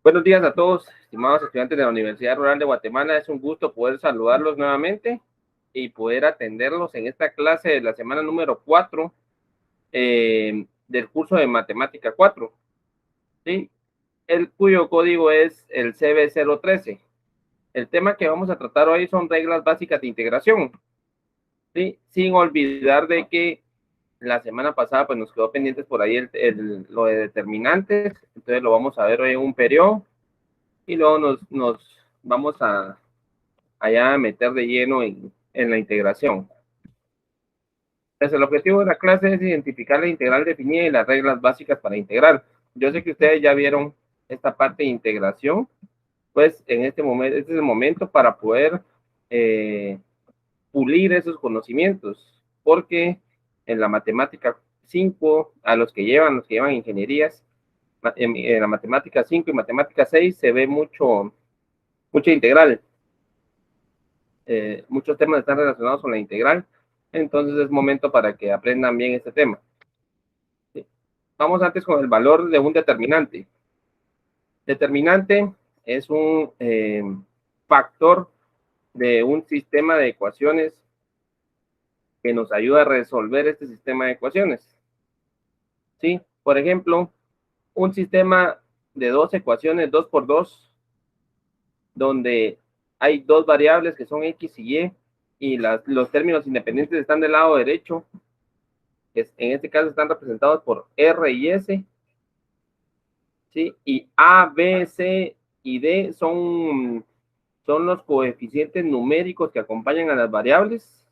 Buenos días a todos, estimados estudiantes de la Universidad Rural de Guatemala. Es un gusto poder saludarlos nuevamente y poder atenderlos en esta clase de la semana número 4 del curso de Matemática 4, ¿sí? Cuyo código es el CB013. El tema que vamos a tratar hoy son reglas básicas de integración, ¿sí? Sin olvidar de que la semana pasada pues nos quedó pendientes por ahí lo de determinantes, entonces lo vamos a ver hoy en un periodo y luego nos vamos allá a meter de lleno en la integración. Entonces, el objetivo de la clase es identificar la integral definida y las reglas básicas para integrar. Yo sé que ustedes ya vieron esta parte de integración, pues en este momento, este es el momento para poder pulir esos conocimientos, porque en la matemática 5, los que llevan ingenierías, en la matemática 5 y matemática 6 se ve mucha integral. Muchos temas están relacionados con la integral, entonces es momento para que aprendan bien este tema. ¿Sí? Vamos antes con el valor de un determinante. Determinante es un factor de un sistema de ecuaciones que nos ayuda a resolver este sistema de ecuaciones. ¿Sí? Por ejemplo, un sistema de dos ecuaciones 2 por 2, donde hay dos variables que son x y los términos independientes están del lado derecho, que en este caso están representados por R y S, ¿sí? Y A, B, C y D son los coeficientes numéricos que acompañan a las variables,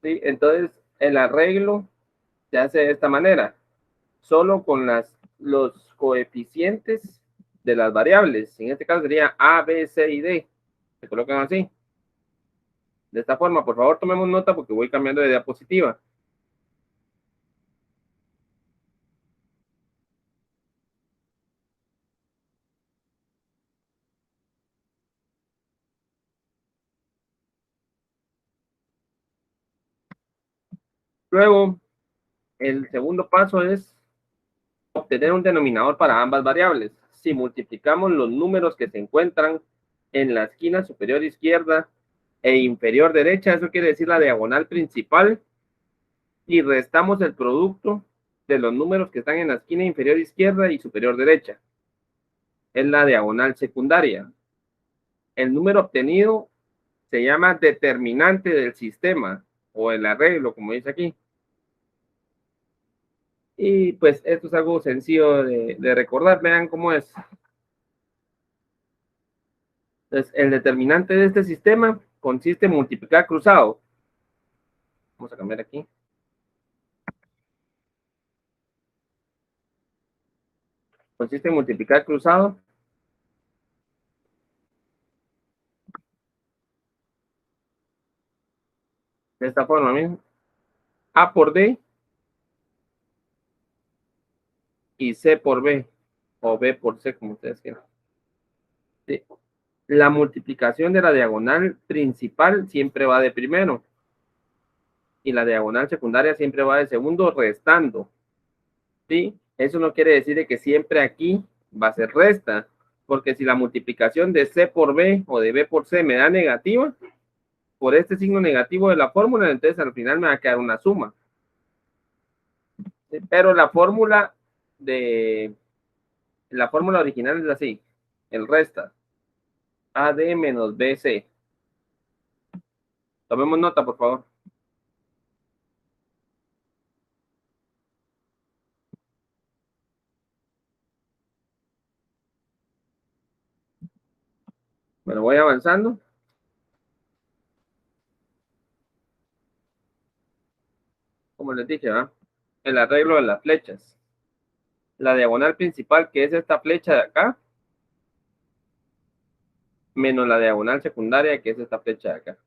¿sí? Entonces, el arreglo se hace de esta manera, solo con los coeficientes de las variables. En este caso sería A, B, C y D. Se colocan así. De esta forma, por favor, tomemos nota porque voy cambiando de diapositiva. Luego, el segundo paso es obtener un denominador para ambas variables. Si multiplicamos los números que se encuentran en la esquina superior izquierda e inferior derecha, eso quiere decir la diagonal principal, y restamos el producto de los números que están en la esquina inferior izquierda y superior derecha, es la diagonal secundaria. El número obtenido se llama determinante del sistema o el arreglo, como dice aquí. Y pues esto es algo sencillo de recordar. Vean cómo es. Entonces, el determinante de este sistema consiste en multiplicar cruzado. Vamos a cambiar aquí. Consiste en multiplicar cruzado de esta forma mismo. A por D y C por B, o B por C, como ustedes quieran. Sí. La multiplicación de la diagonal principal siempre va de primero y la diagonal secundaria siempre va de segundo, restando. ¿Sí? Eso no quiere decir de que siempre aquí va a ser resta, porque si la multiplicación de C por B o de B por C me da negativa, por este signo negativo de la fórmula, entonces al final me va a quedar una suma. ¿Sí? Pero la fórmula original es así, el resta, AD menos BC. Tomemos nota, por favor. Bueno, voy avanzando. Como les dije, ¿verdad? El arreglo de las flechas. La diagonal principal, que es esta flecha de acá, menos la diagonal secundaria, que es esta flecha de acá.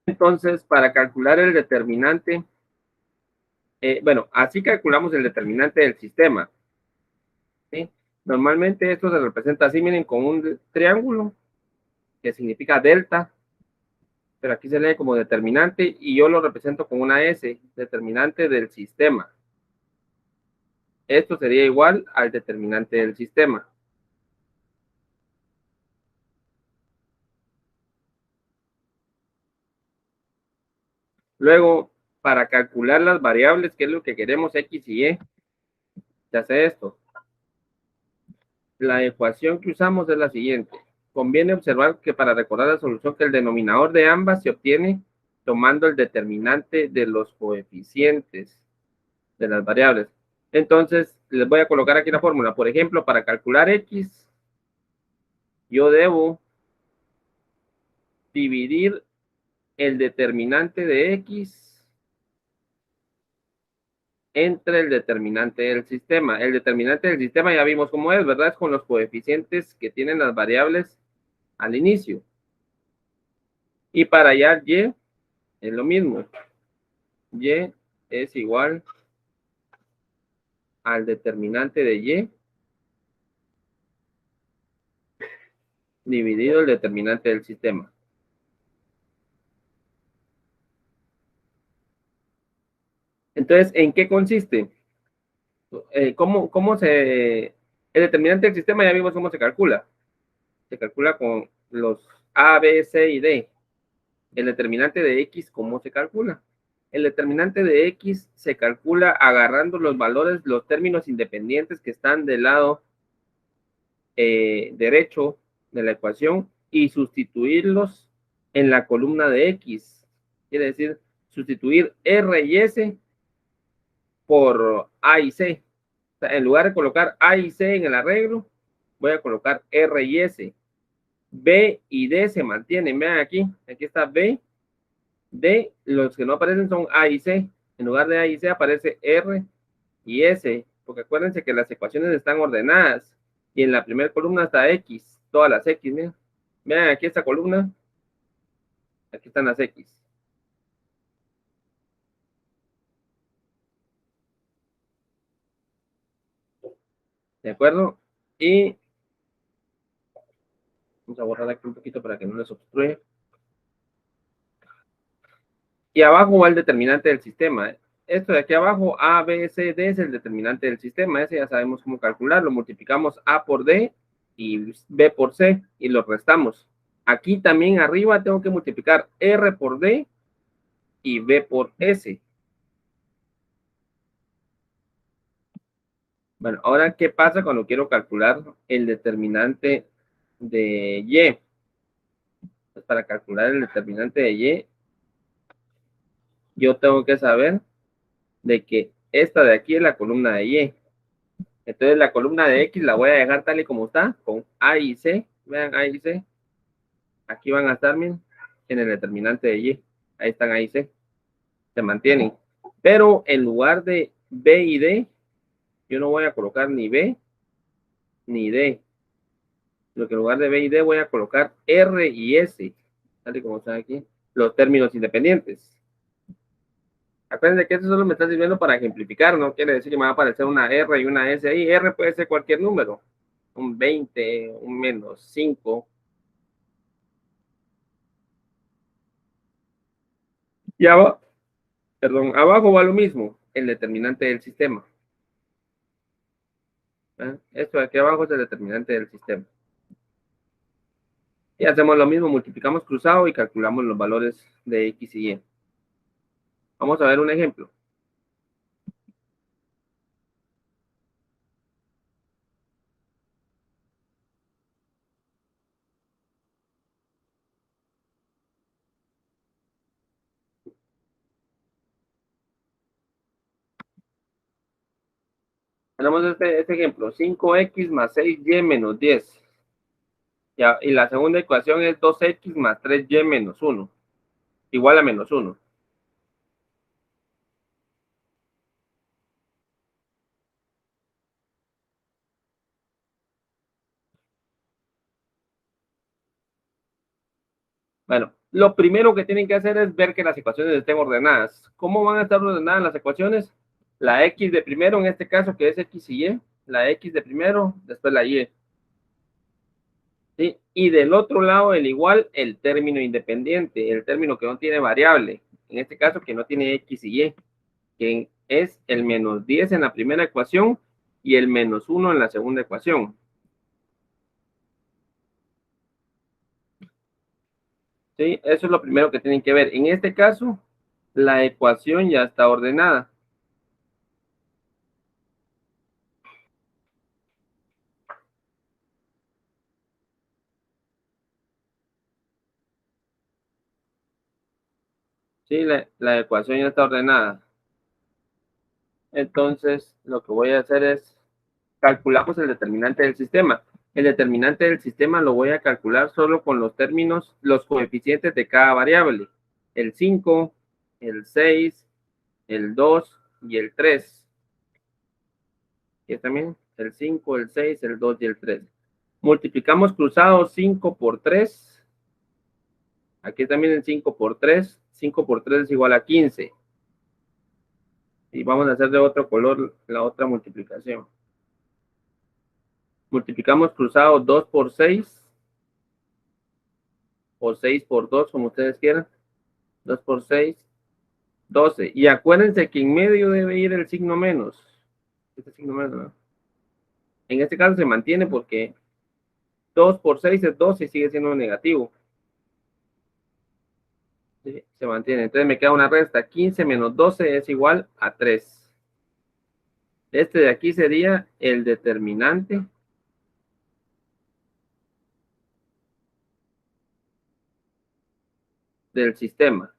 Entonces, para calcular el determinante, bueno, así calculamos el determinante del sistema, ¿sí? Normalmente esto se representa así, miren, con un triángulo que significa delta, pero aquí se lee como determinante y yo lo represento con una S, determinante del sistema. Esto sería igual al determinante del sistema. Luego, para calcular las variables, que es lo que queremos, X y Y, se hace esto. La ecuación que usamos es la siguiente. Conviene observar que para recordar la solución que el denominador de ambas se obtiene tomando el determinante de los coeficientes de las variables. Entonces, les voy a colocar aquí la fórmula. Por ejemplo, para calcular X, yo debo dividir el determinante de X entre el determinante del sistema. El determinante del sistema ya vimos cómo es, ¿verdad? Es con los coeficientes que tienen las variables al inicio. Y para hallar Y es lo mismo. Y es igual al determinante de Y dividido el determinante del sistema. Entonces, ¿en qué consiste? ¿Cómo se... El determinante del sistema ya vimos cómo se calcula. Se calcula con los A, B, C y D. El determinante de X, ¿cómo se calcula? El determinante de X se calcula agarrando los valores, los términos independientes que están del lado derecho de la ecuación y sustituirlos en la columna de X. Quiere decir, sustituir R y S por A y C. O sea, en lugar de colocar A y C en el arreglo, voy a colocar R y S. B y D se mantienen. Vean aquí está B, D, los que no aparecen son A y C. En lugar de A y C aparece R y S, porque acuérdense que las ecuaciones están ordenadas y en la primera columna está X, todas las X, miren. Vean aquí esta columna, aquí están las X. ¿De acuerdo? Y vamos a borrar aquí un poquito para que no les obstruya. Y abajo va el determinante del sistema. Esto de aquí abajo, A, B, C, D es el determinante del sistema. Ese ya sabemos cómo calcularlo. Multiplicamos A por D y B por C y lo restamos. Aquí también arriba tengo que multiplicar R por D y B por S. Bueno, ahora, ¿qué pasa cuando quiero calcular el determinante de Y? Pues para calcular el determinante de Y, yo tengo que saber de que esta de aquí es la columna de Y. Entonces la columna de X la voy a dejar tal y como está, con A y C. Vean, A y C. Aquí van a estar, miren, en el determinante de Y. Ahí están A y C. Se mantienen. Pero en lugar de B y D, yo no voy a colocar ni B ni D. Lo que en lugar de B y D voy a colocar R y S. Tal y como están aquí. Los términos independientes. Acuérdense que esto solo me está sirviendo para ejemplificar, no quiere decir que me va a aparecer una R y una S ahí. R puede ser cualquier número, un 20, un menos 5. Y abajo, perdón, abajo va lo mismo, el determinante del sistema. Esto de aquí abajo es el determinante del sistema. Y hacemos lo mismo, multiplicamos cruzado y calculamos los valores de X y Y. Vamos a ver un ejemplo. Tenemos este ejemplo, 5x más 6y menos 10. Y la segunda ecuación es 2x más 3y menos 1, igual a menos 1. Bueno, lo primero que tienen que hacer es ver que las ecuaciones estén ordenadas. ¿Cómo van a estar ordenadas las ecuaciones? La x de primero, en este caso, que es x y y, la X de primero, después la Y. ¿Sí? Y del otro lado, el igual, el término independiente, el término que no tiene variable, en este caso que no tiene X y Y, que es el menos 10 en la primera ecuación y el menos 1 en la segunda ecuación. ¿Sí? Eso es lo primero que tienen que ver. En este caso, la ecuación ya está ordenada. ¿Sí? La ecuación ya está ordenada. Entonces, lo que voy a hacer es, calculamos el determinante del sistema. El determinante del sistema lo voy a calcular solo con los términos, los coeficientes de cada variable. El 5, el 6, el 2 y el 3. Y también el 5, el 6, el 2 y el 3. Multiplicamos cruzado 5 por 3. Aquí también el 5 por 3. 5 por 3 es igual a 15. Y vamos a hacer de otro color la otra multiplicación. Multiplicamos cruzado 2 por 6. O 6 por 2, como ustedes quieran. 2 por 6, 12. Y acuérdense que en medio debe ir el signo menos. Este signo menos, ¿no? En este caso se mantiene porque 2 por 6 es 12 y sigue siendo negativo. ¿Sí? Se mantiene. Entonces me queda una resta. 15 menos 12 es igual a 3. Este de aquí sería el determinante del sistema.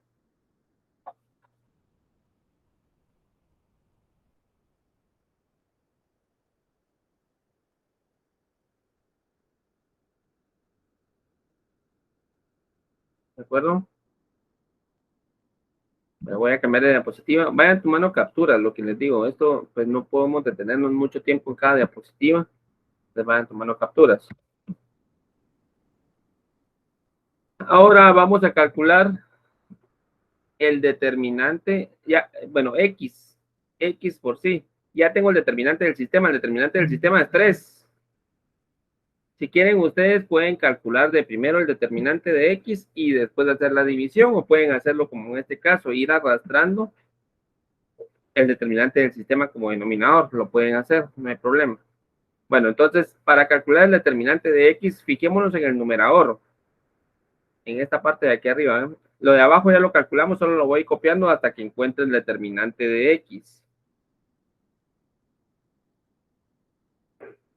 ¿De acuerdo? Me voy a cambiar de diapositiva. Vayan tomando capturas, lo que les digo. Esto, pues no podemos detenernos mucho tiempo en cada diapositiva. Les vayan tomando capturas. Ahora vamos a calcular el determinante, ya, bueno, X por sí. Ya tengo el determinante del sistema. El determinante del sistema es 3. Si quieren, ustedes pueden calcular de primero el determinante de X y después hacer la división, o pueden hacerlo como en este caso, ir arrastrando el determinante del sistema como denominador. Lo pueden hacer, no hay problema. Bueno, entonces, para calcular el determinante de X, fijémonos en el numerador, en esta parte de aquí arriba, ¿eh? Lo de abajo ya lo calculamos, solo lo voy copiando hasta que encuentre el determinante de X.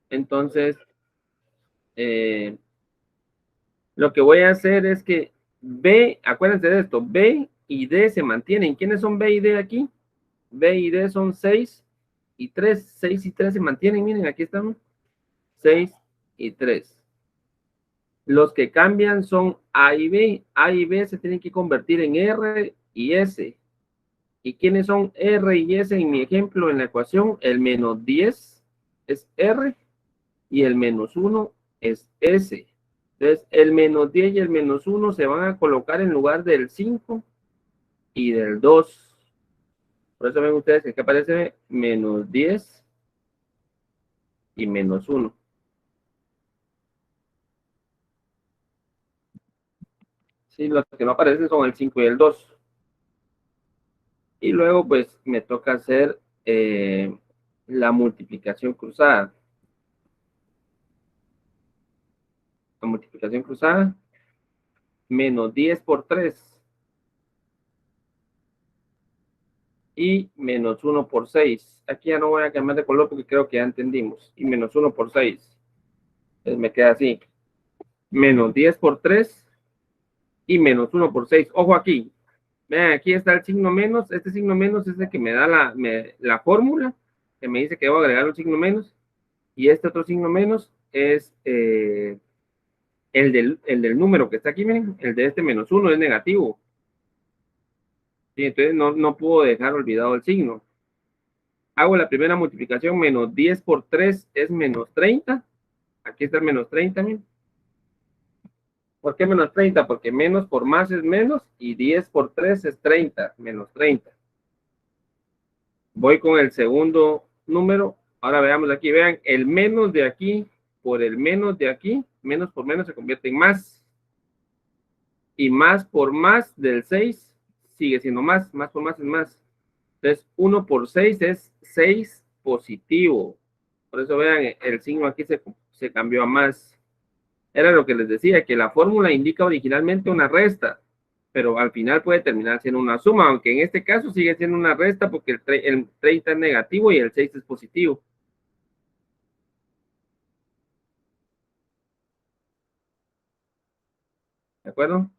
Entonces, lo que voy a hacer es que B, acuérdense de esto, B y D se mantienen. ¿Quiénes son B y D aquí? B y D son 6 y 3. 6 y 3 se mantienen, miren, aquí estamos. 6 y 3. Los que cambian son A y B. A y B se tienen que convertir en R y S. ¿Y quiénes son R y S en mi ejemplo en la ecuación? El menos 10 es R y el menos 1 es S. Entonces, el menos 10 y el menos 1 se van a colocar en lugar del 5 y del 2. Por eso ven ustedes que aquí aparece menos 10 y menos 1. Sí, los que no aparecen son el 5 y el 2. Y luego, pues, me toca hacer la multiplicación cruzada. La multiplicación cruzada, menos 10 por 3 y menos 1 por 6. Aquí ya no voy a cambiar de color porque creo que ya entendimos. Y menos 1 por 6. Entonces me queda así. Menos 10 por 3 y menos 1 por 6. Ojo aquí. Vean, aquí está el signo menos. Este signo menos es el que me da la fórmula, que me dice que debo agregar un signo menos. Y este otro signo menos es el del número que está aquí, miren. El de este menos 1 es negativo. Sí, entonces no puedo dejar olvidado el signo. Hago la primera multiplicación, menos 10 por 3 es menos 30. Aquí está el menos 30, miren. ¿Por qué menos 30? Porque menos por más es menos y 10 por 3 es 30, menos 30. Voy con el segundo número, Ahora veamos aquí, vean, el menos de aquí por el menos de aquí, menos por menos se convierte en más. Y más por más del 6 sigue siendo más por más es más. Entonces, 1 por 6 es 6 positivo. Por eso vean, el signo aquí se cambió a más. Era lo que les decía, que la fórmula indica originalmente una resta, pero al final puede terminar siendo una suma, aunque en este caso sigue siendo una resta porque el 30 es negativo y el 6 es positivo. ¿De acuerdo?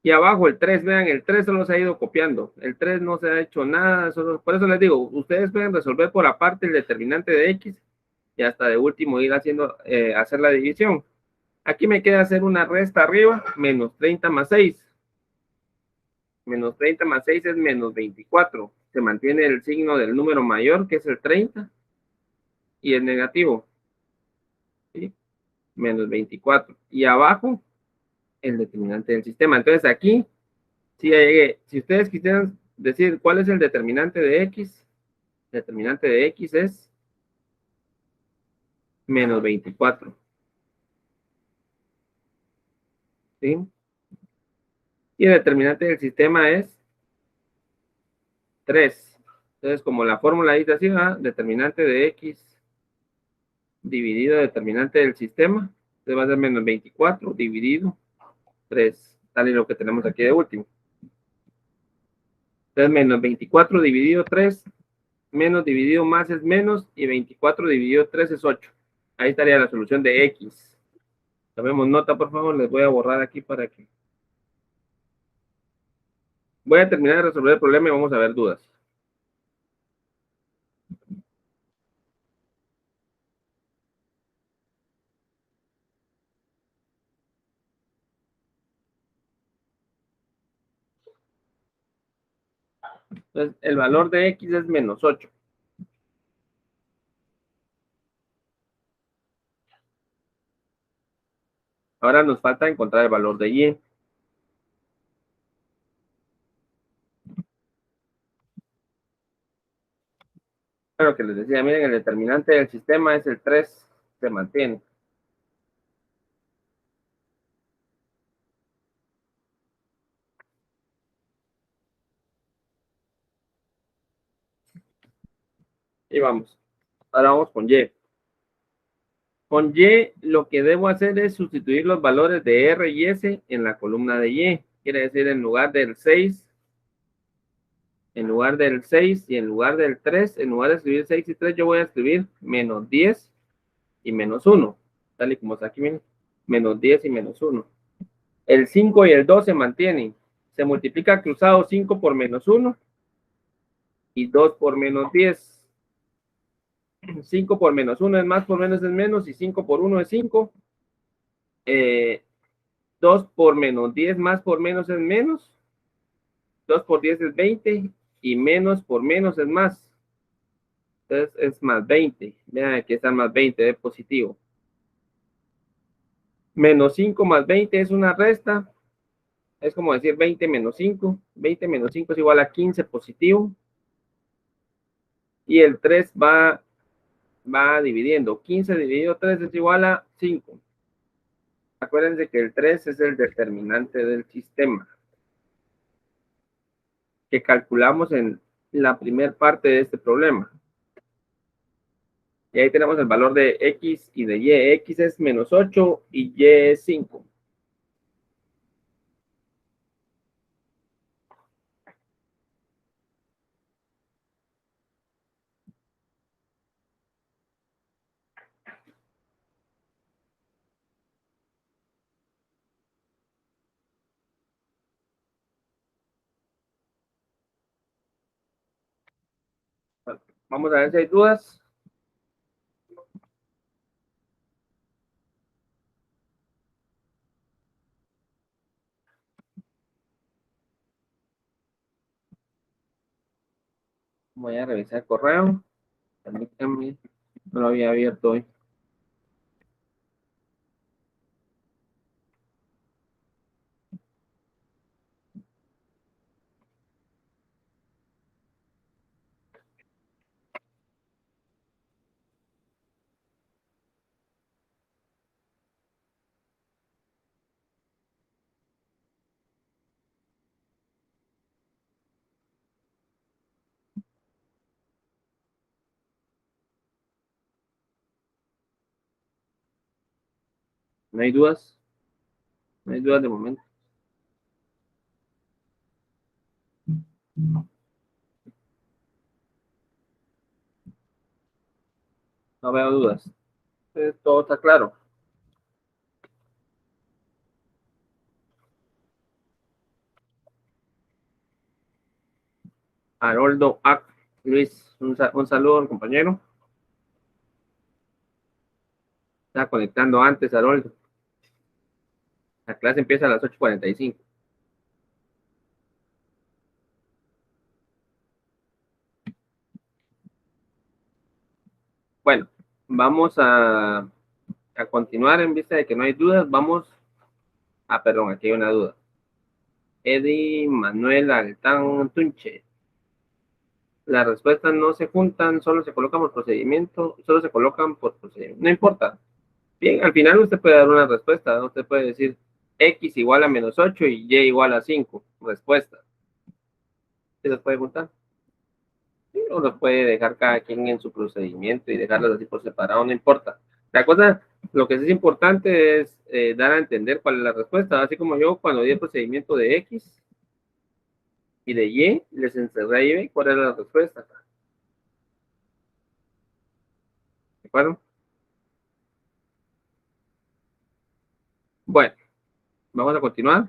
Y abajo el 3, vean, el 3 solo se ha ido copiando. El 3 no se ha hecho nada. Por eso les digo, ustedes pueden resolver por aparte el determinante de X y hasta de último ir haciendo, hacer la división. Aquí me queda hacer una resta arriba, menos 30 más 6. Menos 30 más 6 es menos 24. Se mantiene el signo del número mayor, que es el 30, y el negativo, ¿sí? Menos 24. Y abajo, el determinante del sistema. Entonces aquí, si llegué, si ustedes quisieran decir cuál es el determinante de X, el determinante de X es menos 24. ¿Sí? Y el determinante del sistema es 3. Entonces, como la fórmula dice así, ¿verdad? Determinante de X dividido determinante del sistema, entonces va a ser menos 24 dividido 3, tal y lo que tenemos aquí de último. Entonces, menos 24 dividido 3, menos dividido más es menos, y 24 dividido 3 es 8. Ahí estaría la solución de X. Tomemos nota, por favor, les voy a borrar aquí para que... Voy a terminar de resolver el problema y vamos a ver dudas. Entonces, el valor de X es menos 8. Ahora nos falta encontrar el valor de Y. Lo que les decía, miren, el determinante del sistema es el 3, se mantiene. Y vamos. Ahora vamos con Y. Con Y, lo que debo hacer es sustituir los valores de R y S en la columna de Y. Quiere decir, en lugar del 6 y en lugar del 3, en lugar de escribir 6 y 3, yo voy a escribir menos 10 y menos 1. Tal y como está aquí, miren. Menos 10 y menos 1. El 5 y el 2 se mantienen. Se multiplica cruzado 5 por menos 1 y 2 por menos 10. 5 por menos 1 es más, por menos es menos, y 5 por 1 es 5. 2 por menos 10 más por menos es menos. 2 por 10 es 20 y menos por menos es más. Entonces es más 20. Vean, aquí está más 20 de positivo. Menos 5 más 20 es una resta. Es como decir 20 menos 5. 20 menos 5 es igual a 15 positivo. Y el 3 va dividiendo. 15 dividido 3 es igual a 5. Acuérdense que el 3 es el determinante del sistema, que calculamos en la primera parte de este problema. Y ahí tenemos el valor de X y de Y. X es menos 8 y Y es 5. Vamos a ver si hay dudas. Voy a revisar el correo. Permítanme, no lo había abierto hoy. No hay dudas. No hay dudas de momento. No veo dudas. Todo está claro. Haroldo Ac. Luis, un saludo, compañero. Está conectando antes, Haroldo. La clase empieza a las 8:45. Bueno, vamos a continuar en vista de que no hay dudas. Vamos perdón, aquí hay una duda. Eddie Manuel Altán Tunche. Las respuestas no se juntan, solo se colocan por procedimiento, solo se colocan por procedimiento. No importa. Bien, al final usted puede dar una respuesta. Usted puede decir X igual a -8 y Y igual a 5. Respuesta. ¿Se los puede juntar? Sí, o los puede dejar cada quien en su procedimiento y dejarlos así por separado, no importa. La cosa, lo que sí es importante es dar a entender cuál es la respuesta. Así como yo cuando di el procedimiento de X y de Y, les encerré ahí cuál era la respuesta. ¿De acuerdo? Bueno, vamos a continuar.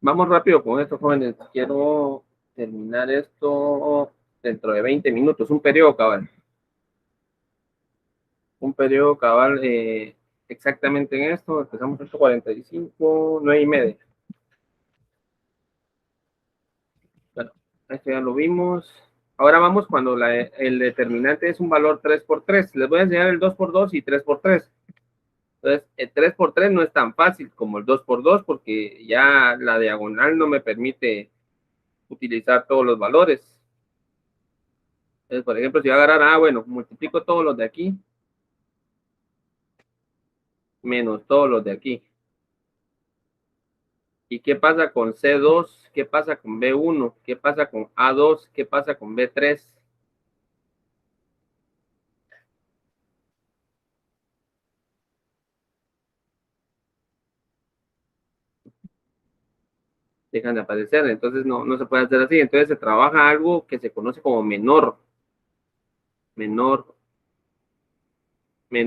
Vamos rápido con esto, jóvenes. Quiero terminar esto dentro de 20 minutos, un periodo cabal. Un periodo cabal exactamente en esto. Empezamos 8:45, 9:30. Bueno, esto ya lo vimos. Ahora vamos cuando el determinante es un valor 3 por 3. Les voy a enseñar el 2 por 2 y 3 por 3. Entonces, el 3 por 3 no es tan fácil como el 2 por 2 porque ya la diagonal no me permite utilizar todos los valores. Entonces, por ejemplo, si yo agarrar, bueno, multiplico todos los de aquí menos todos los de aquí. ¿Y qué pasa con C2? ¿Qué pasa con B1? ¿Qué pasa con A2? ¿Qué pasa con B3? Dejan de aparecer, entonces no se puede hacer así. Entonces se trabaja algo que se conoce como menores, menor de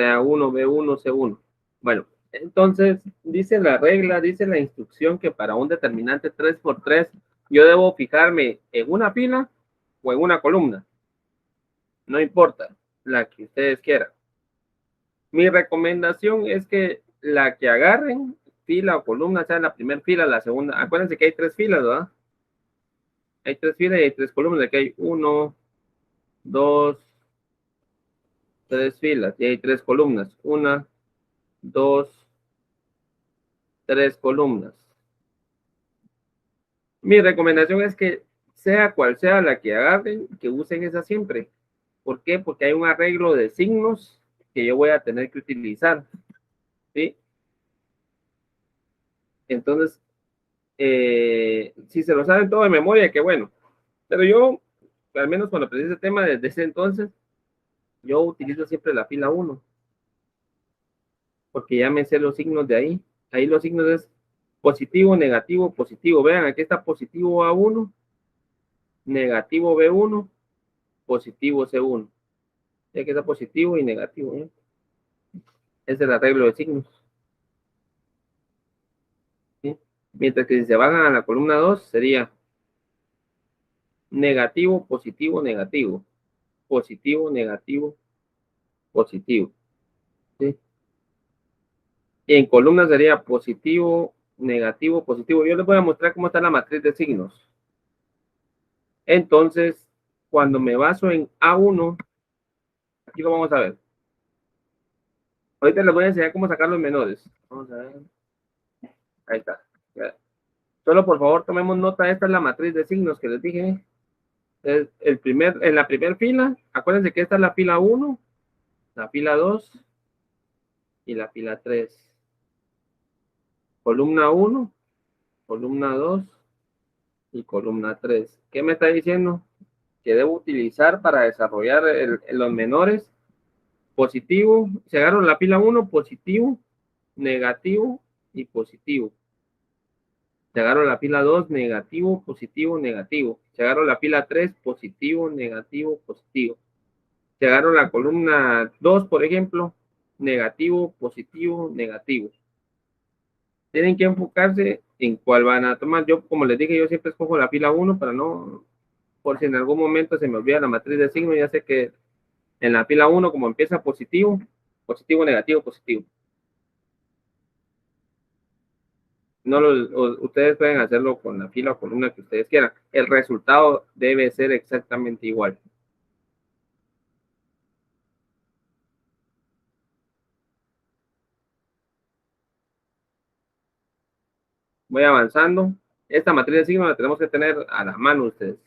A1, B1, C1. Bueno, entonces dice la regla, dice la instrucción que para un determinante 3 por 3 yo debo fijarme en una fila o en una columna. No importa, la que ustedes quieran. Mi recomendación es que la que agarren, fila o columna, sea la primera fila, la segunda. Acuérdense que hay 3 filas, ¿verdad? Hay 3 filas y hay 3 columnas. Aquí hay 1, 2, 3 filas y hay 3 columnas. 1, 2, 3 columnas. Mi recomendación es que sea cual sea la que agarren, que usen esa siempre. ¿Por qué? Porque hay un arreglo de signos que yo voy a tener que utilizar. ¿Sí? Entonces, si se lo saben todo de memoria, qué bueno. Pero yo, al menos cuando aprendí ese tema desde ese entonces, yo utilizo siempre la fila 1, porque ya me sé los signos de ahí. Ahí los signos es positivo, negativo, positivo. Vean, aquí está positivo A1, negativo B1, positivo C1. Y aquí está positivo y negativo. ¿Eh? Es el arreglo de signos. ¿Sí? Mientras que si se van a la columna 2, sería negativo, positivo, negativo. Positivo, negativo, positivo. ¿Sí? Y en columna sería positivo, negativo, positivo. Yo les voy a mostrar cómo está la matriz de signos. Entonces, cuando me baso en A1, aquí lo vamos a ver. Ahorita les voy a enseñar cómo sacar los menores. Vamos a ver. Ahí está. Solo por favor tomemos nota. Esta es la matriz de signos que les dije. Es en la primera fila, acuérdense que esta es la fila 1, la fila 2 y la fila 3. Columna 1, columna 2 y columna 3. ¿Qué me está diciendo? que debo utilizar para desarrollar los menores. Positivo, se agarro la pila 1, positivo, negativo y positivo. Se agarro la pila 2, negativo, positivo, negativo. Se agarro la pila 3, positivo, negativo, positivo. Se agarro la columna 2, por ejemplo, negativo, positivo, negativo. Tienen que enfocarse en cuál van a tomar. Yo, como les dije, yo siempre escojo la pila 1 para no, por si en algún momento se me olvida la matriz de signo, ya sé que en la pila 1, como empieza positivo, positivo, negativo, positivo. No ustedes pueden hacerlo con la fila o columna que ustedes quieran. El resultado debe ser exactamente igual. Voy avanzando. Esta matriz de signo la tenemos que tener a la mano ustedes.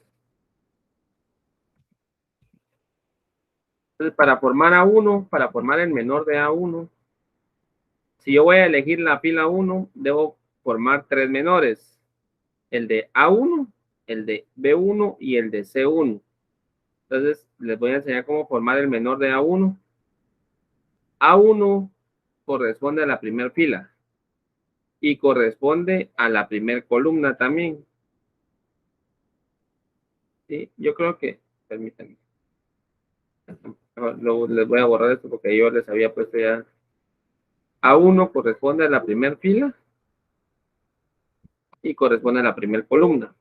Entonces, para formar A1, para formar el menor de A1, si yo voy a elegir la pila 1, debo formar tres menores. El de A1, el de B1 y el de C1. Entonces, les voy a enseñar cómo formar el menor de A1. A1 corresponde a la primera fila y corresponde a la primera columna también. ¿Sí? Yo creo que, permítanme, les voy a borrar esto porque yo les había puesto ya. A1 corresponde a la primera fila y corresponde a la primera columna.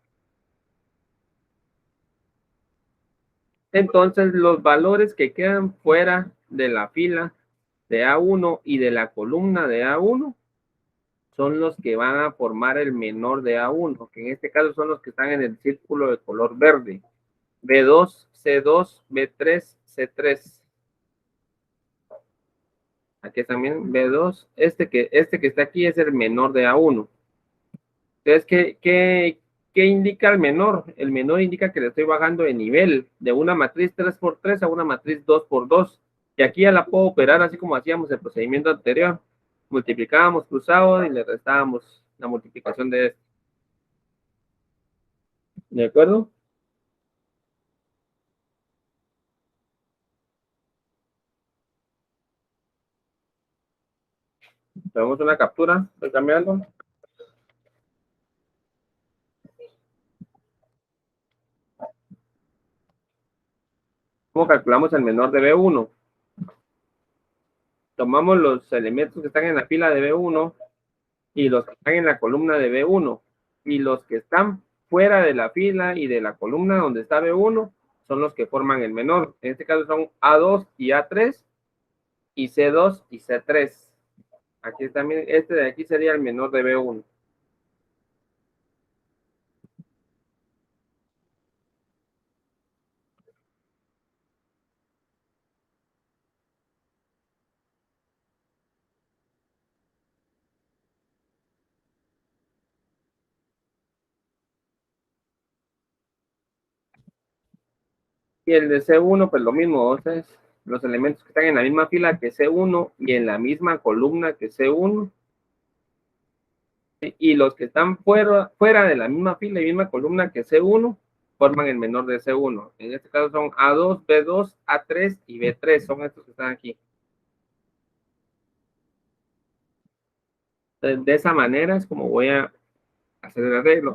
Entonces, los valores que quedan fuera de la fila de A1 y de la columna de A1 son los que van a formar el menor de A1, que en este caso son los que están en el círculo de color verde. B2, C2, B3, C3. Aquí también B2. Este que está aquí es el menor de A1. Entonces, ¿qué indica el menor? El menor indica que le estoy bajando de nivel de una matriz 3x3 a una matriz 2x2. Y aquí ya la puedo operar así como hacíamos el procedimiento anterior. Multiplicábamos cruzado y le restábamos la multiplicación de esto. ¿De acuerdo? Tenemos una captura. Estoy cambiando. ¿Cómo calculamos el menor de B1? Tomamos los elementos que están en la fila de B1 y los que están en la columna de B1 y los que están fuera de la fila y de la columna donde está B1 son los que forman el menor. En este caso son A2 y A3 y C2 y C3. Aquí también, este de aquí sería el menor de B1. Y el de C1, pues lo mismo, entonces los elementos que están en la misma fila que C1 y en la misma columna que C1 y los que están fuera de la misma fila y misma columna que C1 forman el menor de C1. En este caso son A2, B2, A3 y B3, son estos que están aquí. Entonces, de esa manera es como voy a hacer el arreglo.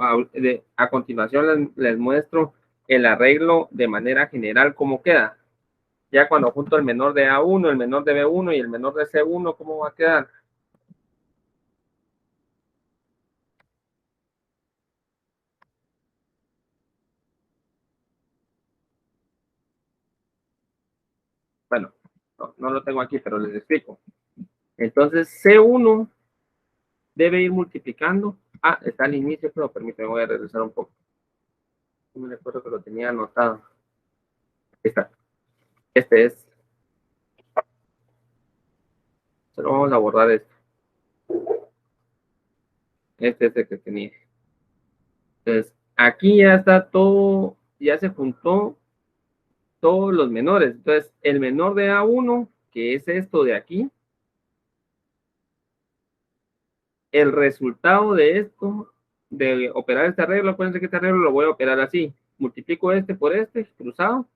A continuación les muestro el arreglo de manera general cómo queda. Ya cuando junto el menor de A1, el menor de B1 y el menor de C1, ¿cómo va a quedar? Bueno, no lo tengo aquí, pero les explico. Entonces, C1 debe ir multiplicando. Ah, está al inicio, pero permíteme, voy a regresar un poco. No me recuerdo que lo tenía anotado. Aquí está. Este es. Solo vamos a borrar esto. Este es el que tenía. Entonces, aquí ya está todo, ya se juntó todos los menores. Entonces, el menor de A1, que es esto de aquí, el resultado de esto, de operar este arreglo, acuérdense que este arreglo lo voy a operar así. multiplico este por este, cruzado,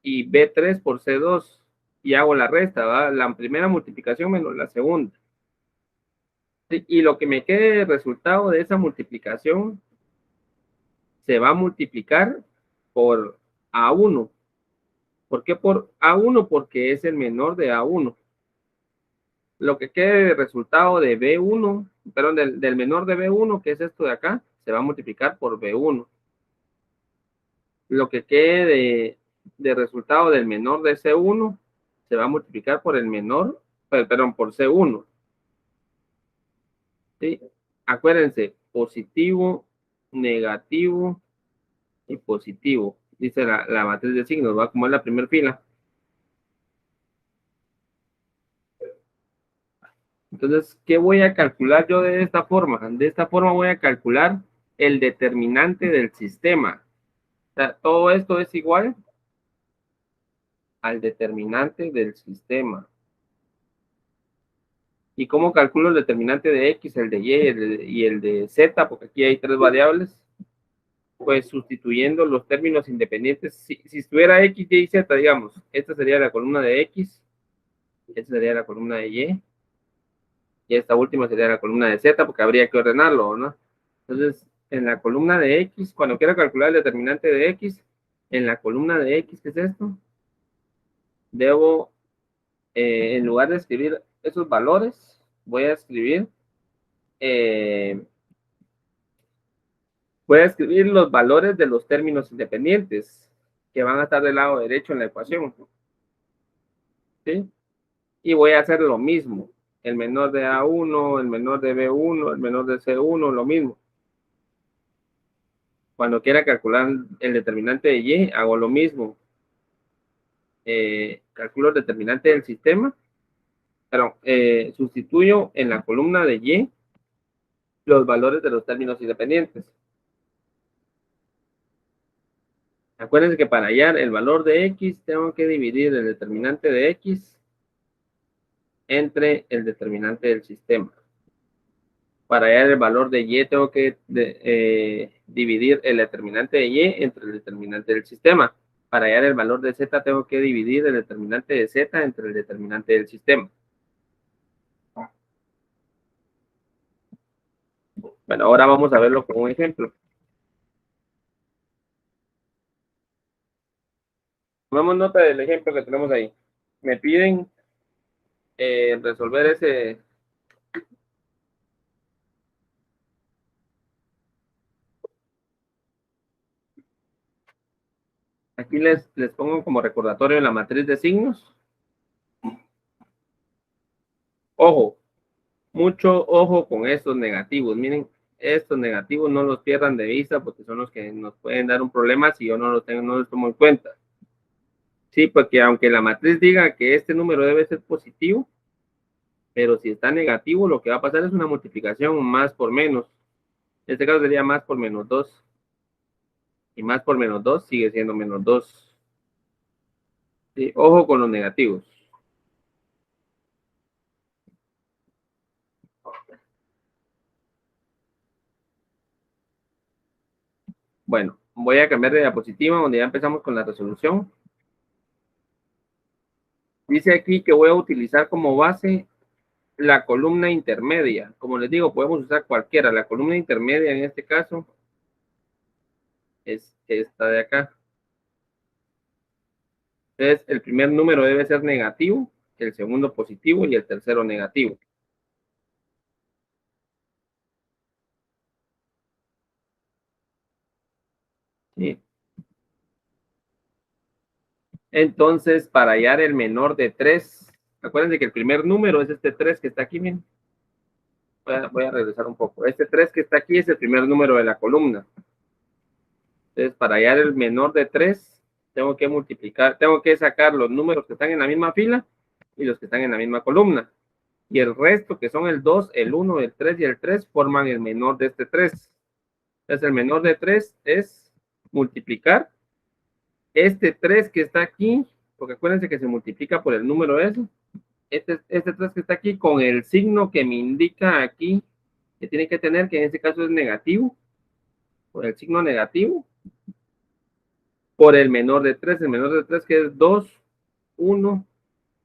y B3 por C2, y hago la resta, ¿va? La primera multiplicación menos la segunda. ¿Sí? Y lo que me quede de resultado de esa multiplicación se va a multiplicar por A1. ¿Por qué por A1? Porque es el menor de A1. Lo que quede de resultado de B1, perdón, del menor de B1, que es esto de acá, se va a multiplicar por B1. Lo que quede de resultado del menor de C1 se va a multiplicar por el menor, perdón, por C1. ¿Sí? Acuérdense, positivo, negativo y positivo. Dice la matriz de signos, va como es la primera fila. Entonces, ¿qué voy a calcular yo de esta forma? De esta forma voy a calcular el determinante del sistema. O sea, todo esto es igual al determinante del sistema. ¿Y cómo calculo el determinante de X, el de Y y el de Z? Porque aquí hay tres variables. Pues sustituyendo los términos independientes. Si estuviera X, Y y Z, digamos, esta sería la columna de X, esta sería la columna de y esta última sería la columna de Z, porque habría que ordenarlo, ¿no? Entonces, en la columna de X, cuando quiera calcular el determinante de X, en la columna de X, ¿qué es esto? Debo, en lugar de escribir esos valores, voy a escribir los valores de los términos independientes que van a estar del lado derecho en la ecuación. ¿Sí? Y voy a hacer lo mismo. El menor de A1, el menor de B1, el menor de C1, lo mismo. Cuando quiera calcular el determinante de Y, hago lo mismo. Calculo el determinante del sistema, pero sustituyo en la columna de Y los valores de los términos independientes. Acuérdense que para hallar el valor de X, tengo que dividir el determinante de X entre el determinante del sistema. Para hallar el valor de Y, tengo que dividir el determinante de Y entre el determinante del sistema. Para hallar el valor de Z, tengo que dividir el determinante de Z entre el determinante del sistema. Bueno, ahora vamos a verlo con un ejemplo. Tomemos nota del ejemplo que tenemos ahí. Me piden resolver ese. Aquí les pongo como recordatorio en la matriz de signos. Ojo, mucho ojo con estos negativos. Miren, estos negativos no los pierdan de vista porque son los que nos pueden dar un problema si yo no los tengo, no los tomo en cuenta. Sí, porque aunque la matriz diga que este número debe ser positivo, pero si está negativo, lo que va a pasar es una multiplicación más por menos. En este caso sería más por menos 2. Y más por menos 2 sigue siendo menos 2. Sí, ojo con los negativos. Bueno, voy a cambiar de diapositiva donde ya empezamos con la resolución. Dice aquí que voy a utilizar como base la columna intermedia. Como les digo, podemos usar cualquiera. La columna intermedia en este caso es esta de acá. Entonces, el primer número debe ser negativo, el segundo positivo y el tercero negativo. ¿Sí? Entonces, para hallar el menor de 3, acuérdense que el primer número es este 3 que está aquí, miren. Voy a regresar un poco. Este 3 que está aquí es el primer número de la columna. Entonces, para hallar el menor de 3, tengo que multiplicar, tengo que sacar los números que están en la misma fila y los que están en la misma columna. Y el resto, que son el 2, el 1, el 3 y el 3, forman el menor de este 3. Entonces, el menor de 3 es multiplicar este 3 que está aquí, porque acuérdense que se multiplica por el número ese. Este 3 que está aquí con el signo que me indica aquí, que tiene que tener, que en este caso es negativo, por el signo negativo. por el menor de 3. El menor de 3 que es 2, 1,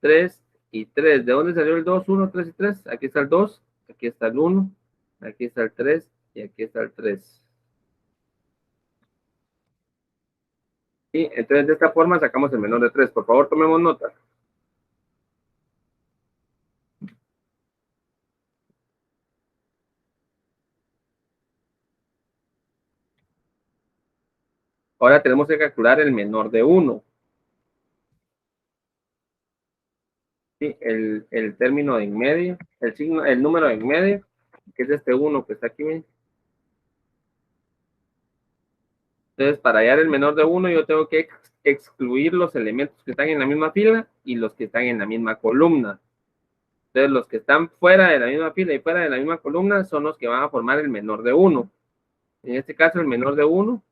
3 y 3. ¿De dónde salió el 2, 1, 3 y 3? Aquí está el 2, aquí está el 1, aquí está el 3 y aquí está el 3. Y entonces de esta forma sacamos el menor de 3. Por favor, tomemos nota. Ahora tenemos que calcular el menor de 1. ¿Sí? El término de en medio, el signo, el número de en medio, que es este 1 que está aquí. ¿Ven? Entonces, para hallar el menor de 1, yo tengo que excluir los elementos que están en la misma fila y los que están en la misma columna. Entonces, los que están fuera de la misma fila y fuera de la misma columna son los que van a formar el menor de 1. En este caso, el menor de 1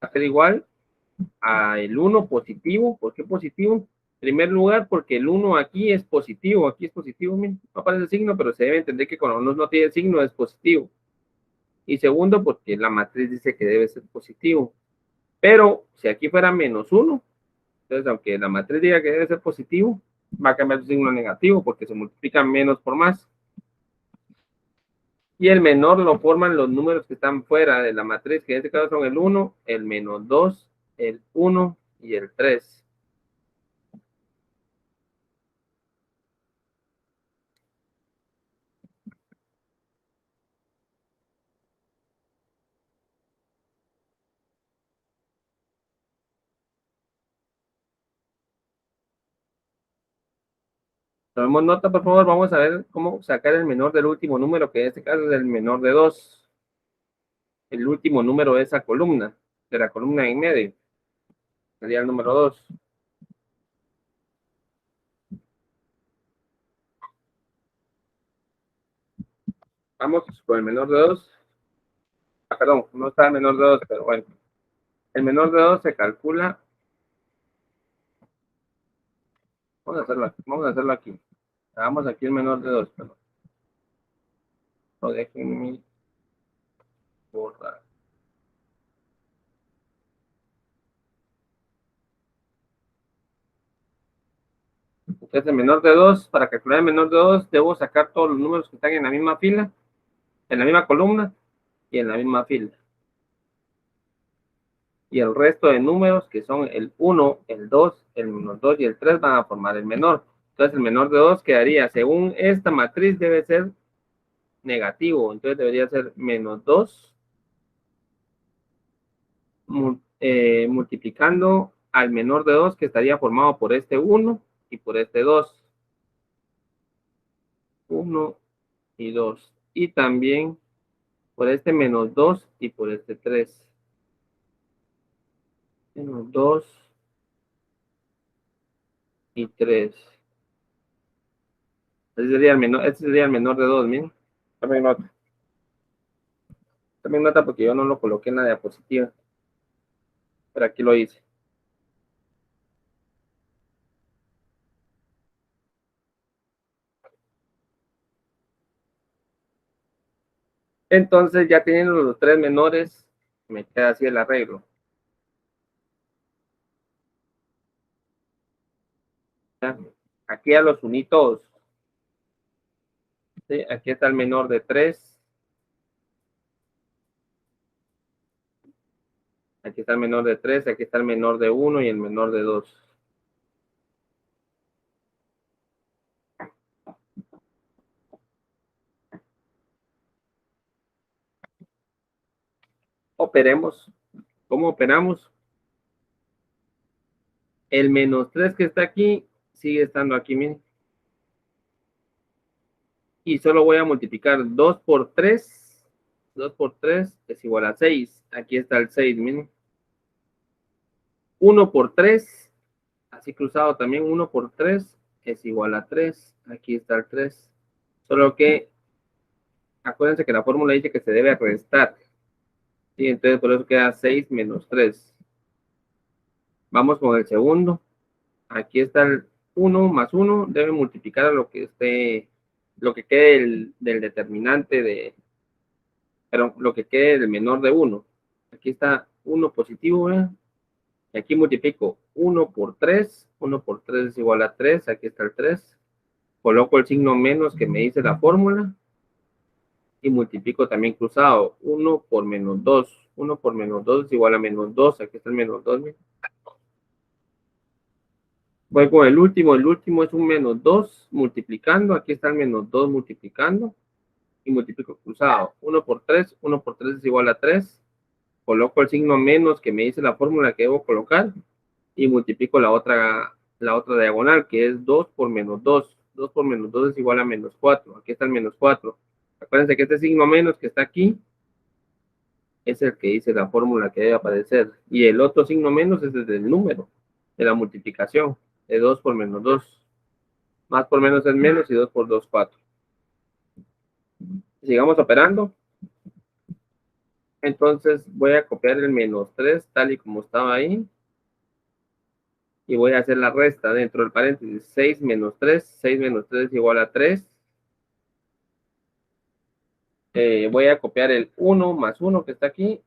va a ser igual a el 1 positivo. ¿Por qué positivo? En primer lugar, porque el 1 aquí es positivo. Aquí es positivo, miren, no aparece el signo, pero se debe entender que cuando uno no tiene signo es positivo. Y segundo, porque la matriz dice que debe ser positivo. Pero si aquí fuera menos 1, entonces aunque la matriz diga que debe ser positivo, va a cambiar su signo negativo porque se multiplican menos por más. Y el menor lo forman los números que están fuera de la matriz, que en este caso son el 1, el menos 2, el 1 y el 3. Tomemos nota, por favor. Vamos a ver cómo sacar el menor del último número, que en este caso es el menor de 2. El último número de esa columna, de la columna en medio. Sería el número 2. Vamos con el menor de 2. Perdón, no está el menor de 2, pero bueno. El menor de 2 se calcula. Vamos a hacerlo aquí. Hagamos aquí el menor de 2, perdón. No déjenme borrar. Entonces, el menor de 2, para calcular el menor de 2, debo sacar todos los números que están en la misma fila, en la misma columna y en la misma fila. Y el resto de números, que son el 1, el 2, el menos 2 y el 3, van a formar el menor. Entonces, el menor de 2 quedaría, según esta matriz, debe ser negativo. Entonces, debería ser menos 2 multiplicando al menor de 2, que estaría formado por este 1 y por este 2. 1 y 2. Y también por este menos 2 y por este 3. Menos 2 y 3. Este sería el menor de 2, miren. También nota. También nota porque yo no lo coloqué en la diapositiva. Pero aquí lo hice. Entonces, ya teniendo los tres menores, me queda así el arreglo. ¿Ya? Aquí ya los uní todos. ¿Sí? Aquí está el menor de 3. Aquí está el menor de 3. Aquí está el menor de 1 y el menor de 2. Operemos. ¿Cómo operamos? El menos 3 que está aquí sigue estando aquí, miren. Y solo voy a multiplicar 2 por 3. 2 por 3 es igual a 6. Aquí está el 6, miren. 1 por 3, así cruzado también, 1 por 3 es igual a 3. Aquí está el 3. Solo que acuérdense que la fórmula dice que se debe restar. Y entonces por eso queda 6 menos 3. Vamos con el segundo. Aquí está el 1 más 1. Debe multiplicar a lo que esté, lo que quede del determinante de, pero lo que quede del menor de 1. Aquí está 1 positivo, ¿eh? Y aquí multiplico 1 por 3. 1 por 3 es igual a 3. Aquí está el 3. Coloco el signo menos que me dice la fórmula. Y multiplico también cruzado. 1 por menos 2. 1 por menos 2 es igual a menos 2. Aquí está el menos 2. Voy con el último. El último es un menos 2 multiplicando. Aquí está el menos 2 multiplicando. Y multiplico cruzado. 1 por 3. 1 por 3 es igual a 3. Coloco el signo menos que me dice la fórmula que debo colocar. Y multiplico la otra diagonal, que es 2 por menos 2. 2 por menos 2 es igual a menos 4. Aquí está el menos 4. Acuérdense que este signo menos que está aquí es el que dice la fórmula que debe aparecer. Y el otro signo menos es desde el número de la multiplicación, de 2 por menos 2. Más por menos es menos y 2 por 2, 4. Sigamos operando. Entonces voy a copiar el menos 3 tal y como estaba ahí. Y voy a hacer la resta dentro del paréntesis. 6 menos 3. 6 menos 3 es igual a 3. Voy a copiar el 1 más 1 que está aquí.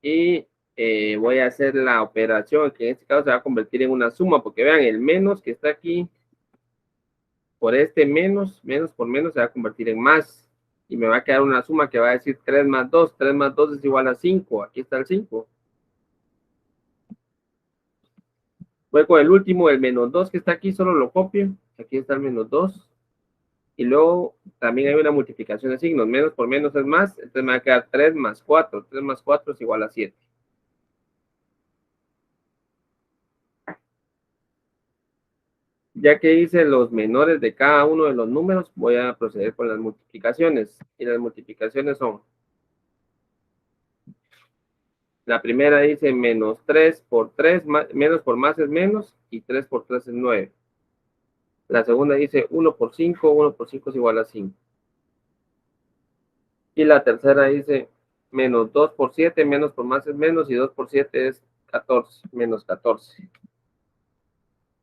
Y voy a hacer la operación que en este caso se va a convertir en una suma, porque vean, el menos que está aquí, por este menos, menos por menos se va a convertir en más. Y me va a quedar una suma que va a decir 3 más 2. 3 más 2 es igual a 5. Aquí está el 5. Voy con el último, el menos 2 que está aquí, solo lo copio. Aquí está el menos 2. Y luego también hay una multiplicación de signos. Menos por menos es más. Entonces me va a quedar 3 más 4. 3 más 4 es igual a 7. Ya que hice los menores de cada uno de los números, voy a proceder con las multiplicaciones. Y las multiplicaciones son, la primera dice menos 3 por 3, menos por más es menos, y 3 por 3 es 9. La segunda dice 1 por 5, 1 por 5 es igual a 5. Y la tercera dice menos 2 por 7, menos por más es menos, y 2 por 7 es 14, menos 14.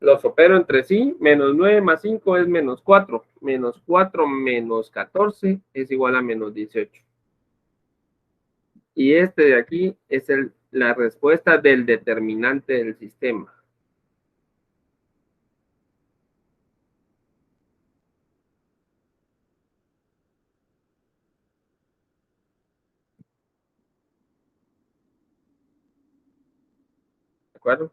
Los opero entre sí. Menos 9 más 5 es menos 4. Menos 4 menos 14 es igual a menos 18. Y este de aquí es la respuesta del determinante del sistema. ¿De acuerdo?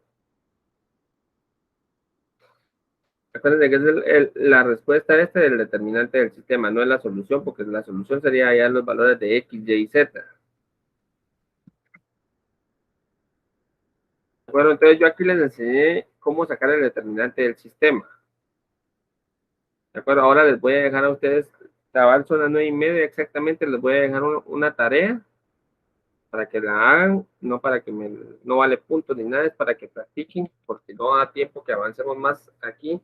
Acuérdense que es la respuesta esta del determinante del sistema, no es la solución, porque la solución sería ya los valores de X, Y y Z. Bueno, entonces yo aquí les enseñé cómo sacar el determinante del sistema. ¿De acuerdo? Ahora les voy a dejar a ustedes, cabal son las 9:30 exactamente, les voy a dejar una tarea para que la hagan, no para que no vale puntos ni nada, es para que practiquen, porque no da tiempo que avancemos más aquí.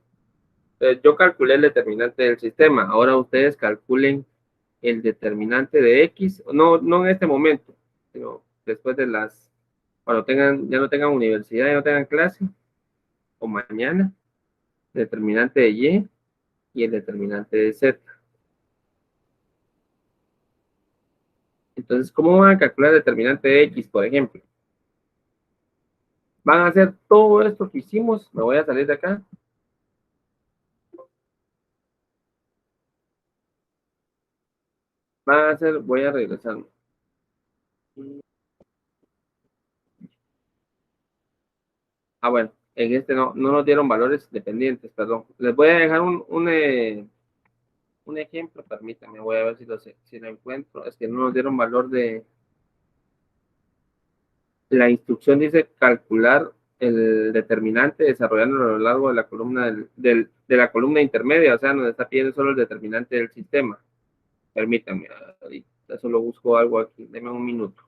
Entonces, yo calculé el determinante del sistema, ahora ustedes calculen el determinante de X, no en este momento, sino después cuando ya no tengan universidad, ya no tengan clase, o mañana, el determinante de y el determinante de Z. Entonces, ¿cómo van a calcular el determinante de X, por ejemplo? Van a hacer todo esto que hicimos, me voy a salir de acá. Van a hacer, voy a regresar. Bueno, en este no nos dieron valores dependientes, perdón. Les voy a dejar un ejemplo, permítanme, voy a ver si lo encuentro. Es que no nos dieron valor de... La instrucción dice calcular el determinante desarrollándolo a lo largo de la columna de la columna intermedia, o sea, nos está pidiendo solo el determinante del sistema. Permítanme, ahorita solo busco algo aquí, denme un minuto.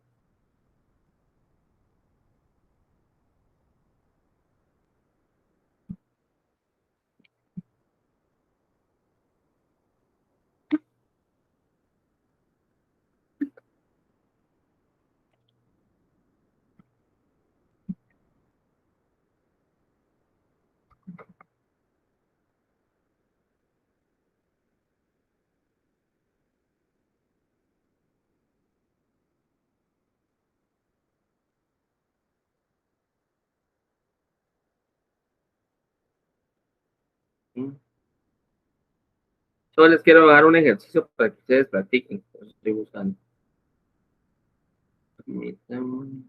Solo les quiero dar un ejercicio para que ustedes practiquen. Por eso estoy buscando. Permítanme.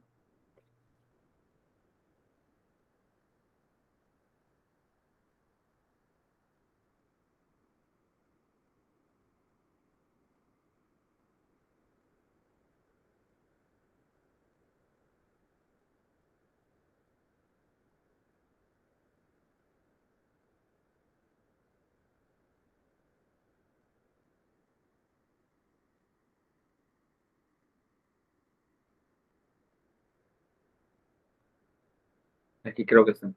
Aquí creo que está.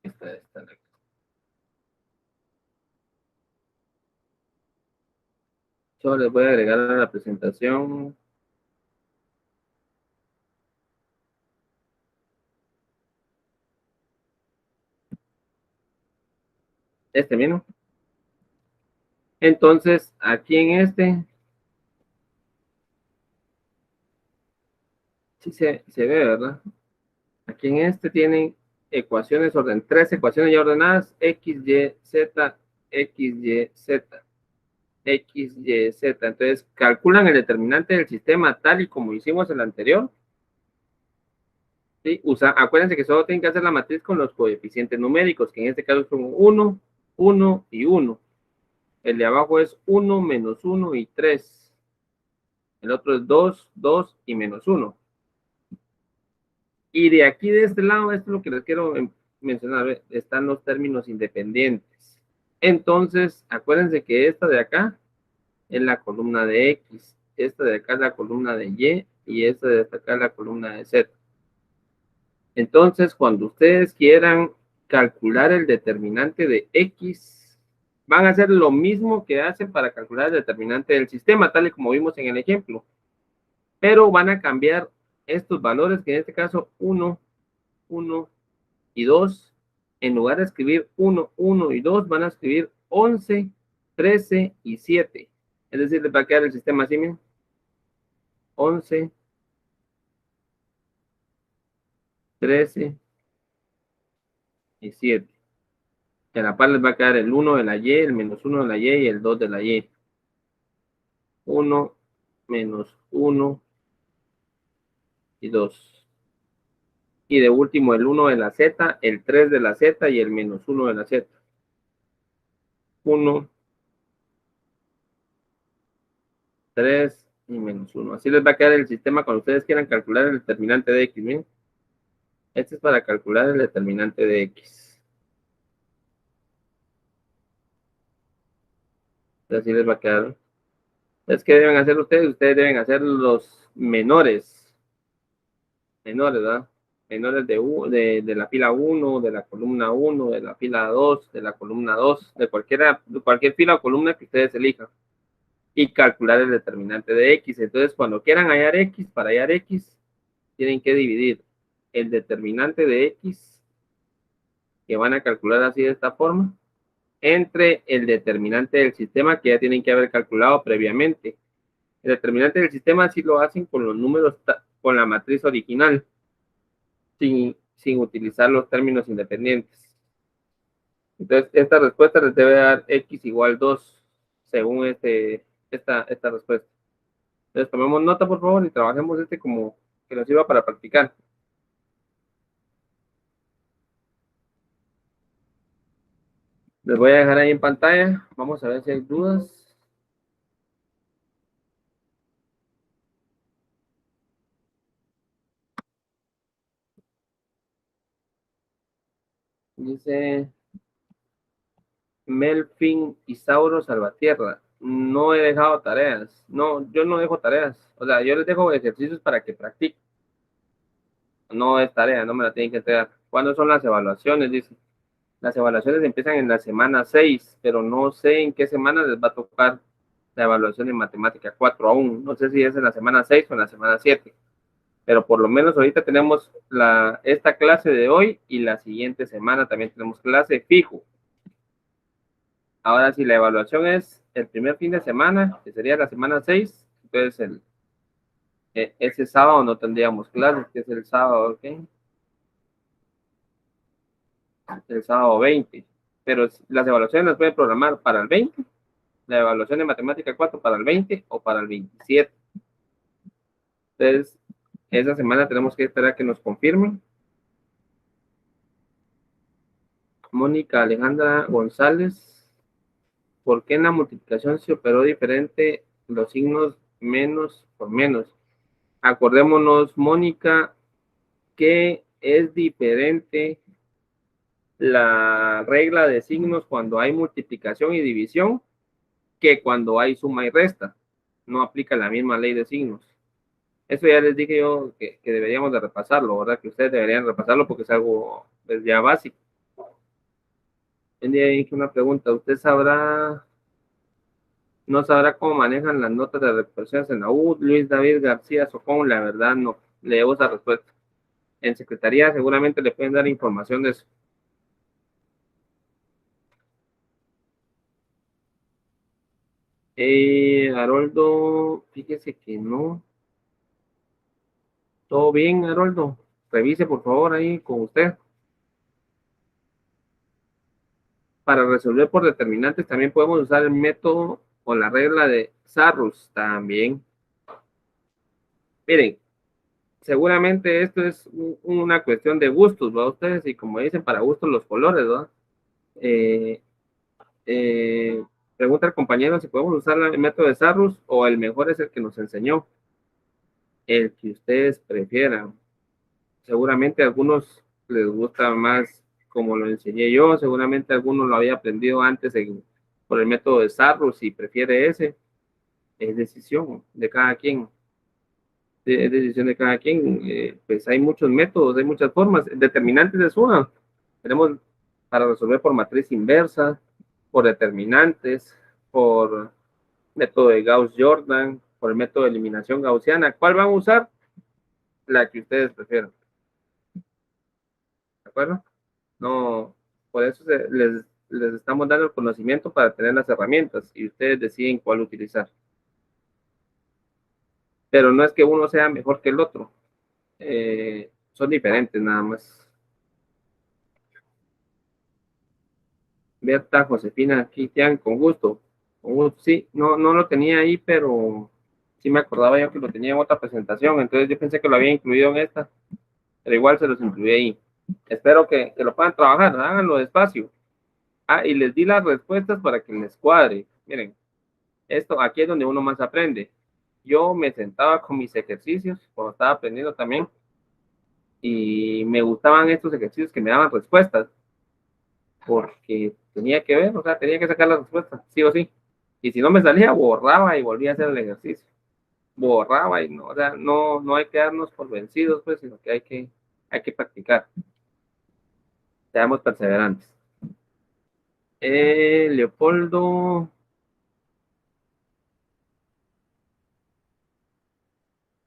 Está. Solo les voy a agregar a la presentación. Este mismo. Entonces, aquí en este, sí se ve, ¿verdad? Aquí en este tienen ecuaciones, tres ecuaciones ya ordenadas, X, Y, Z, X, Y, Z, X, Y, Z. Entonces, calculan el determinante del sistema tal y como hicimos el anterior. ¿Sí? Acuérdense que solo tienen que hacer la matriz con los coeficientes numéricos, que en este caso son 1, 1 y 1. El de abajo es 1, menos 1 y 3. El otro es 2, 2 y menos 1. Y de aquí, de este lado, esto es lo que les quiero mencionar, están los términos independientes. Entonces, acuérdense que esta de acá es la columna de X, esta de acá es la columna de Y y esta de acá es la columna de Z. Entonces, cuando ustedes quieran calcular el determinante de X, van a hacer lo mismo que hacen para calcular el determinante del sistema, tal y como vimos en el ejemplo. Pero van a cambiar estos valores, que en este caso 1, 1 y 2. En lugar de escribir 1, 1 y 2, van a escribir 11, 13 y 7. Es decir, les va a quedar el sistema así, miren. 11, 13 y 7. En la par les va a quedar el 1 de la Y, el menos 1 de la Y y el 2 de la Y. 1, menos 1 y 2. Y de último el 1 de la Z, el 3 de la Z y el menos 1 de la Z. 1, 3 y menos 1. Así les va a quedar el sistema cuando ustedes quieran calcular el determinante de X. ¿Bien? Este es para calcular el determinante de X. Así les va a quedar. Es que deben hacer ustedes. Ustedes deben hacer los menores. Menores, ¿verdad? Menores de la fila 1, de la columna 1, de la fila 2, de la columna 2, de cualquier fila o columna que ustedes elijan. Y calcular el determinante de X. Entonces, cuando quieran hallar X, para hallar X, tienen que dividir el determinante de X, que van a calcular así de esta forma, entre el determinante del sistema que ya tienen que haber calculado previamente. El determinante del sistema sí lo hacen con los números, con la matriz original, sin utilizar los términos independientes. Entonces, esta respuesta les debe dar X igual 2, según esta respuesta. Entonces, tomemos nota, por favor, y trabajemos como que nos sirva para practicar. Les voy a dejar ahí en pantalla. Vamos a ver si hay dudas. Dice Melfin Isauro Salvatierra. No he dejado tareas. No, yo no dejo tareas. O sea, yo les dejo ejercicios para que practiquen. No es tarea, no me la tienen que entregar. ¿Cuándo son las evaluaciones? Dice. Las evaluaciones empiezan en la semana 6, pero no sé en qué semana les va a tocar la evaluación en matemática 4 aún. No sé si es en la semana 6 o en la semana 7. Pero por lo menos ahorita tenemos esta clase de hoy y la siguiente semana también tenemos clase fijo. Ahora, si la evaluación es el primer fin de semana, que sería la semana 6, entonces ese sábado no tendríamos clases, que es el sábado, ¿ok? El sábado 20. Pero las evaluaciones las pueden programar para el 20, la evaluación de matemática 4 para el 20 o para el 27. Entonces, esa semana tenemos que esperar a que nos confirmen. Mónica Alejandra González, ¿por qué en la multiplicación se operó diferente los signos menos por menos? Acordémonos, Mónica, que es diferente la regla de signos cuando hay multiplicación y división que cuando hay suma y resta. No aplica la misma ley de signos. Eso ya les dije yo que deberíamos de repasarlo, ¿verdad? Que ustedes deberían repasarlo porque es algo pues, ya básico. Hay una pregunta, ¿usted sabrá, no sabrá cómo manejan las notas de recuperaciones en la U? Luis David García Socón, la verdad no, le debo esa respuesta. En secretaría seguramente le pueden dar información de eso. Haroldo, fíjese que no. ¿Todo bien, Haroldo? Revise por favor ahí con usted. Para resolver por determinantes también podemos usar el método o la regla de Sarrus también. Miren, seguramente esto es una cuestión de gustos, ¿va? Ustedes, y como dicen, para gustos los colores, ¿va? Eh, eh, Pregunta al compañero si podemos usar el método de Sarrus o el mejor es el que nos enseñó, el que ustedes prefieran. Seguramente a algunos les gusta más como lo enseñé yo, seguramente algunos lo había aprendido antes por el método de Sarrus y prefiere ese. Es decisión de cada quien, es decisión de cada quien. Pues hay muchos métodos, hay muchas formas. Determinantes es una. Tenemos para resolver por matriz inversa, por determinantes, por método de Gauss-Jordan, por el método de eliminación gaussiana. ¿Cuál van a usar? La que ustedes prefieran. ¿De acuerdo? No, por eso les estamos dando el conocimiento para tener las herramientas y ustedes deciden cuál utilizar. Pero no es que uno sea mejor que el otro. Son diferentes nada más. Berta, Josefina, Cristian, con gusto. Con gusto. Sí, no, no lo tenía ahí, pero sí me acordaba yo que lo tenía en otra presentación, entonces yo pensé que lo había incluido en esta, pero igual se los incluí ahí. Espero que lo puedan trabajar, háganlo despacio. Ah, y les di las respuestas para que les cuadre. Miren, esto aquí es donde uno más aprende. Yo me sentaba con mis ejercicios cuando estaba aprendiendo también y me gustaban estos ejercicios que me daban respuestas porque tenía que ver, o sea, tenía que sacar la respuesta, sí o sí. Y si no me salía, borraba y volvía a hacer el ejercicio. Borraba y no, o sea, no, no hay que darnos por vencidos, pues, sino que hay que practicar. Seamos perseverantes. Leopoldo,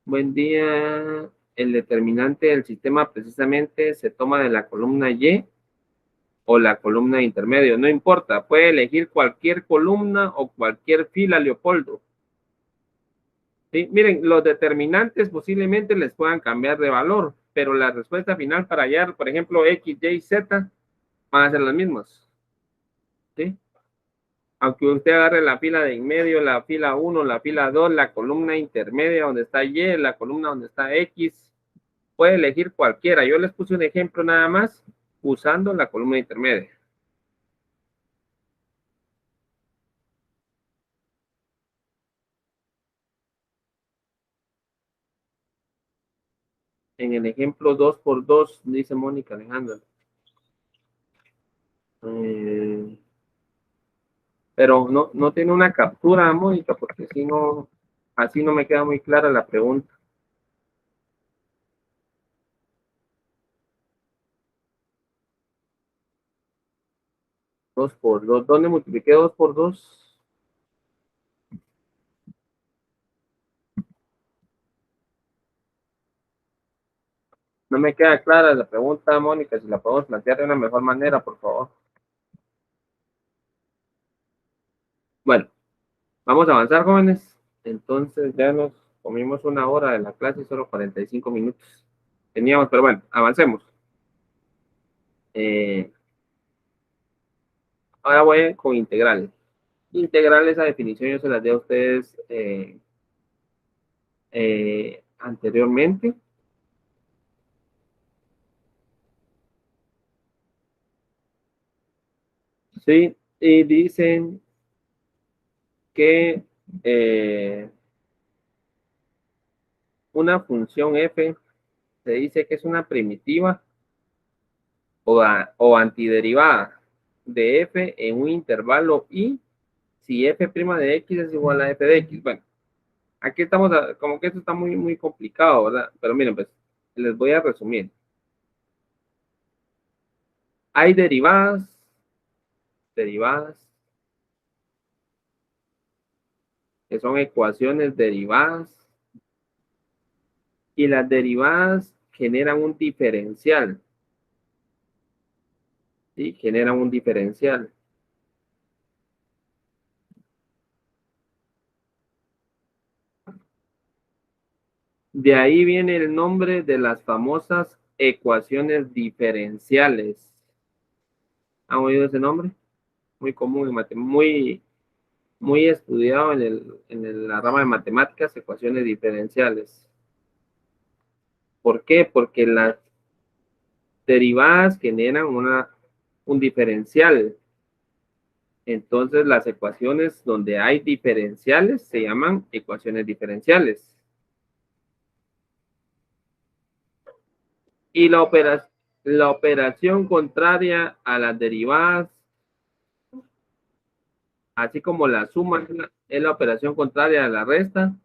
buen día. El determinante del sistema precisamente se toma de la columna Y o la columna intermedio, no importa, puede elegir cualquier columna o cualquier fila, Leopoldo. ¿Sí? Miren, los determinantes posiblemente les puedan cambiar de valor, pero la respuesta final para hallar, por ejemplo, X, Y, Z, van a ser las mismas. ¿Sí? Aunque usted agarre la fila de en medio, la fila 1, la fila 2, la columna intermedia donde está Y, la columna donde está X, puede elegir cualquiera. Yo les puse un ejemplo nada más usando la columna intermedia. En el ejemplo 2 por 2 dice Mónica Alejandra. Eh, pero no, no tiene una captura, Mónica, porque si no, así no me queda muy clara la pregunta. 2 por 2, ¿dónde multipliqué 2 por 2? No me queda clara la pregunta, Mónica, si la podemos plantear de una mejor manera, por favor. Bueno, vamos a avanzar, jóvenes. Entonces ya nos comimos una hora de la clase y solo 45 minutos teníamos, pero bueno, avancemos. Ahora voy con integral. Integral, esa definición yo se las di a ustedes anteriormente. Sí, y dicen que una función f se dice que es una primitiva o antiderivada de f en un intervalo y si f' de x es igual a f de x. Bueno, aquí estamos, como que esto está muy complicado, ¿verdad? Pero miren, pues, les voy a resumir. Hay derivadas, que son ecuaciones derivadas, y las derivadas generan un diferencial, ¿sí? Generan un diferencial. De ahí viene el nombre de las famosas ecuaciones diferenciales. ¿Han oído ese nombre? Muy común en matemáticas, muy estudiado en la rama de matemáticas, ecuaciones diferenciales. ¿Por qué? Porque las derivadas generan un diferencial. Entonces, las ecuaciones donde hay diferenciales se llaman ecuaciones diferenciales. Y la operación contraria a las derivadas, así como la suma es la operación contraria a la resta,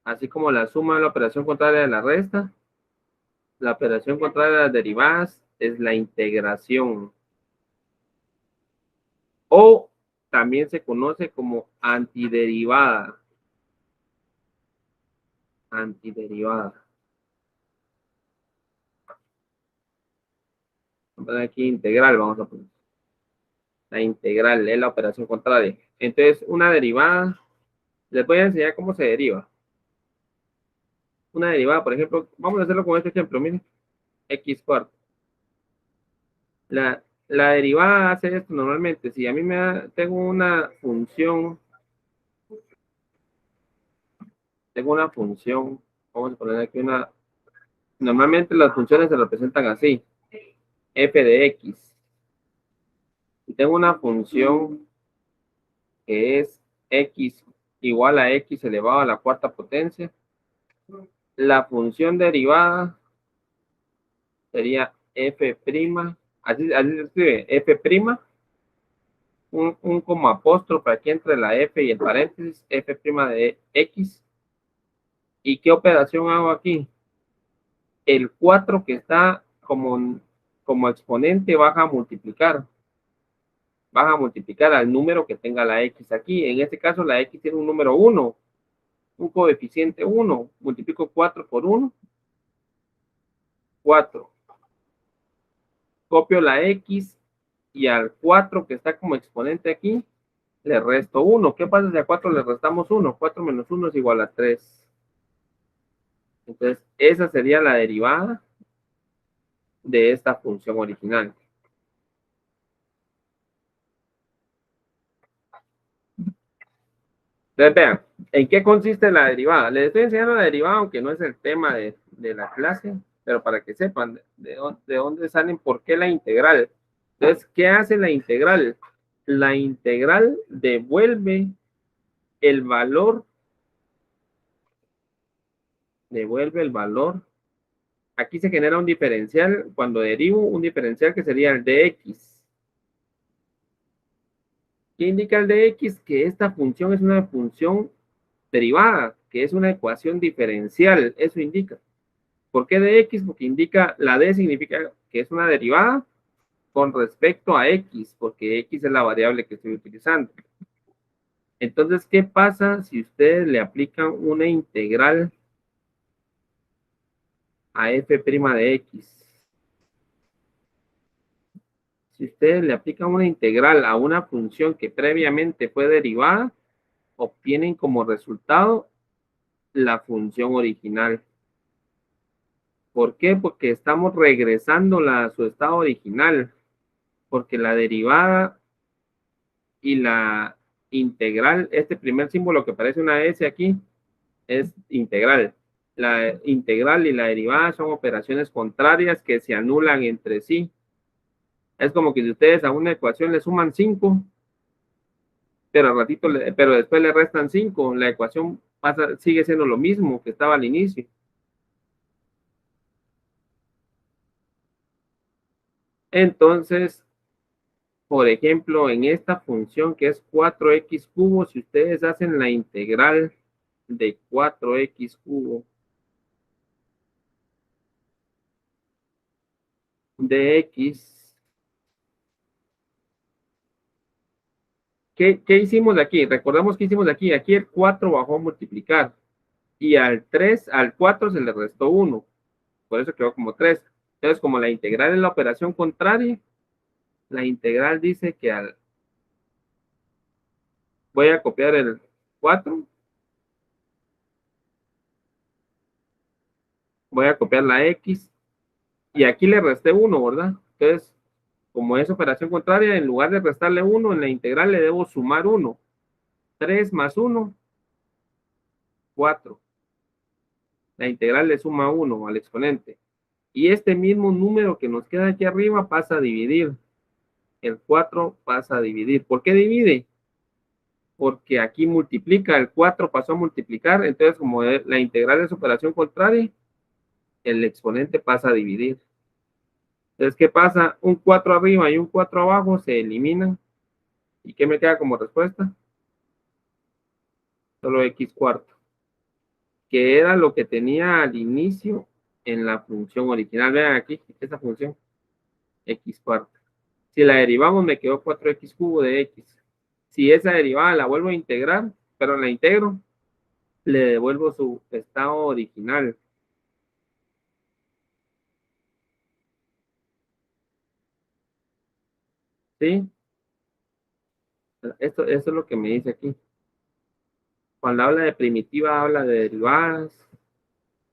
así como la suma es la operación contraria a la resta, la operación contraria a las derivadas es la integración. O también se conoce como antiderivada. Antiderivada. Vamos a poner aquí integral, vamos a poner. La integral es la operación contraria. Entonces, una derivada, les voy a enseñar cómo se deriva. Una derivada, por ejemplo, vamos a hacerlo con este ejemplo, miren, x cuarto. La derivada hace esto normalmente. Si a mí tengo una función, vamos a poner aquí normalmente las funciones se representan así, f de x. Y tengo una función que es x igual a x elevado a la cuarta potencia. La función derivada sería f', así se escribe, f', un como apóstrofe aquí entre la f y el paréntesis, f' de x. ¿Y qué operación hago aquí? El 4 que está como exponente baja a multiplicar al número que tenga la x aquí. En este caso la x tiene un número 1, un coeficiente 1. Multiplico 4 por 1, 4. Copio la x y al 4 que está como exponente aquí, le resto 1. ¿Qué pasa si a 4 le restamos 1? 4 menos 1 es igual a 3. Entonces, esa sería la derivada de esta función original. Entonces, vean, ¿en qué consiste la derivada? Les estoy enseñando la derivada, aunque no es el tema de la clase, pero para que sepan de dónde salen, por qué la integral. Entonces, ¿qué hace la integral? La integral devuelve el valor. Aquí se genera un diferencial cuando derivo un diferencial que sería el de x. ¿Qué indica el de x? Que esta función es una función derivada, que es una ecuación diferencial. Eso indica. ¿Por qué de x? Porque indica, la d significa que es una derivada con respecto a x, porque x es la variable que estoy utilizando. Entonces, ¿qué pasa si ustedes le aplican una integral a f' de x? Si ustedes le aplican una integral a una función que previamente fue derivada, obtienen como resultado la función original. ¿Por qué? Porque estamos regresándola a su estado original, porque la derivada y la integral, este primer símbolo que parece una S aquí, es integral. La integral y la derivada son operaciones contrarias que se anulan entre sí. Es como que si ustedes a una ecuación le suman 5, pero al ratito, pero después le restan 5, la ecuación pasa, sigue siendo lo mismo que estaba al inicio. Entonces, por ejemplo, en esta función que es 4x cubo, si ustedes hacen la integral de 4x cubo de x, ¿qué hicimos aquí? Recordamos que hicimos aquí. Aquí el 4 bajó a multiplicar y al 3, al 4 se le restó 1. Por eso quedó como 3. Entonces, como la integral es la operación contraria, la integral dice que al... Voy a copiar el 4. Voy a copiar la x y aquí le resté 1, ¿verdad? Entonces, como es operación contraria, en lugar de restarle 1, en la integral le debo sumar 1. 3 más 1, 4. La integral le suma 1 al exponente. Y este mismo número que nos queda aquí arriba pasa a dividir. El 4 pasa a dividir. ¿Por qué divide? Porque aquí multiplica. El 4 pasó a multiplicar. Entonces, como la integral es operación contraria, el exponente pasa a dividir. Entonces, ¿qué pasa? Un 4 arriba y un 4 abajo se eliminan. ¿Y qué me queda como respuesta? Solo x cuarto, que era lo que tenía al inicio en la función original. Vean aquí, esta función, x cuarto. Si la derivamos, me quedó 4x cubo de x. Si esa derivada la vuelvo a integrar, pero la integro, le devuelvo su estado original. ¿Sí? Esto es lo que me dice aquí. Cuando habla de primitiva, habla de derivadas.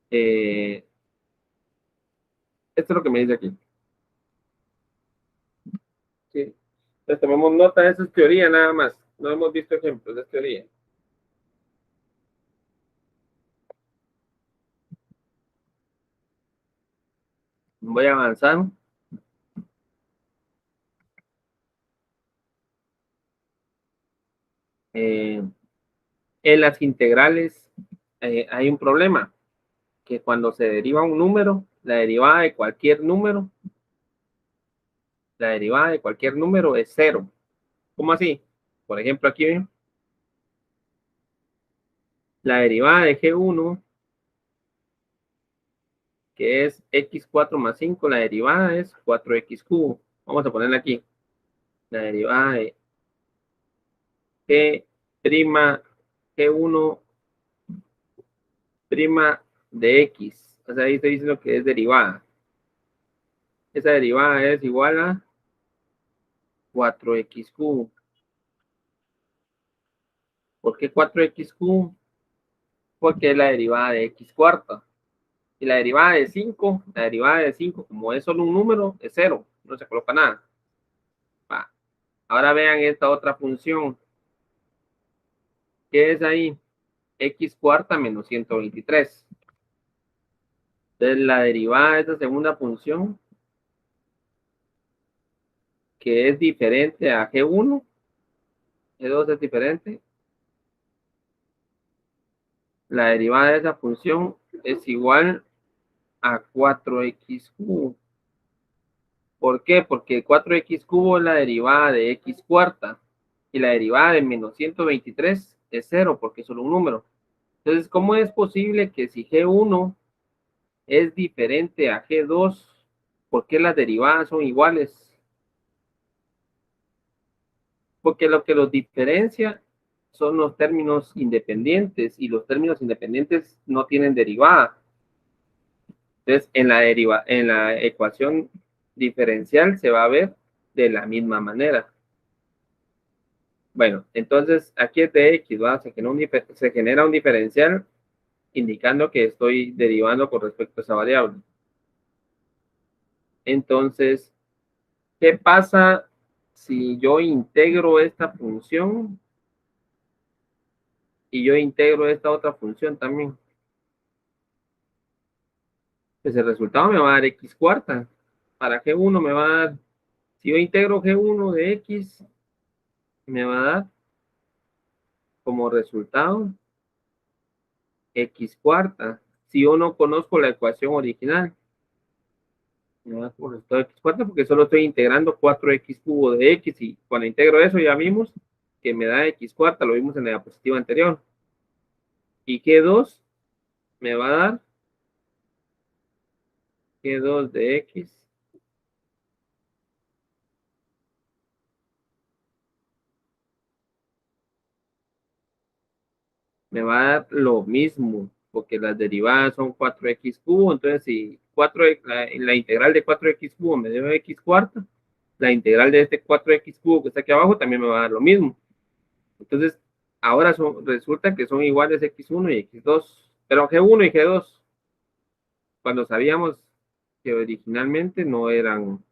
Eh, Esto es lo que me dice aquí. Sí. Entonces tomemos nota, eso es teoría nada más. No hemos visto ejemplos, es teoría. Voy a avanzar. Eh, en las integrales hay un problema, que cuando se deriva un número, la derivada de cualquier número, es 0. ¿Cómo así? Por ejemplo, aquí la derivada de G1, que es x4 más 5, la derivada es 4x cubo. Vamos a ponerla aquí. La derivada de G prima G1 prima de x. O sea, ahí estoy diciendo que es derivada. Esa derivada es igual a 4x cubo. ¿Por qué 4x cubo? Porque es la derivada de x cuarta. Y la derivada de 5, como es solo un número, es 0. No se coloca nada. Va. Ahora vean esta otra función. ¿Qué es ahí? X cuarta menos 123. Entonces, la derivada de esta segunda función, que es diferente a G1, G2 es diferente. La derivada de esa función es igual a 4x cubo. ¿Por qué? Porque 4x cubo es la derivada de x cuarta y la derivada de menos 123 es 0 porque es solo un número. Entonces, ¿cómo es posible que si G1 es diferente a G2, ¿por qué las derivadas son iguales? Porque lo que los diferencia son los términos independientes y los términos independientes no tienen derivada. Entonces, en la ecuación diferencial se va a ver de la misma manera. Bueno, entonces aquí es de X, ¿va? Se genera un diferencial indicando que estoy derivando con respecto a esa variable. Entonces, ¿qué pasa si yo integro esta función y yo integro esta otra función también? Pues el resultado me va a dar x cuarta. Para G1 me va a dar, si yo integro G1 de X, me va a dar como resultado x cuarta. Si yo no conozco la ecuación original, me va a dar como resultado x cuarta porque solo estoy integrando 4x cubo de X y cuando integro eso ya vimos que me da x cuarta, lo vimos en la diapositiva anterior. Y G2 me va a dar G2 de X me va a dar lo mismo, porque las derivadas son 4x cubo, entonces si la integral de 4x cubo me dio x cuarta, la integral de este 4x cubo que está aquí abajo también me va a dar lo mismo. Entonces, ahora resulta que son iguales x1 y x2, pero g1 y g2, cuando sabíamos que originalmente no eran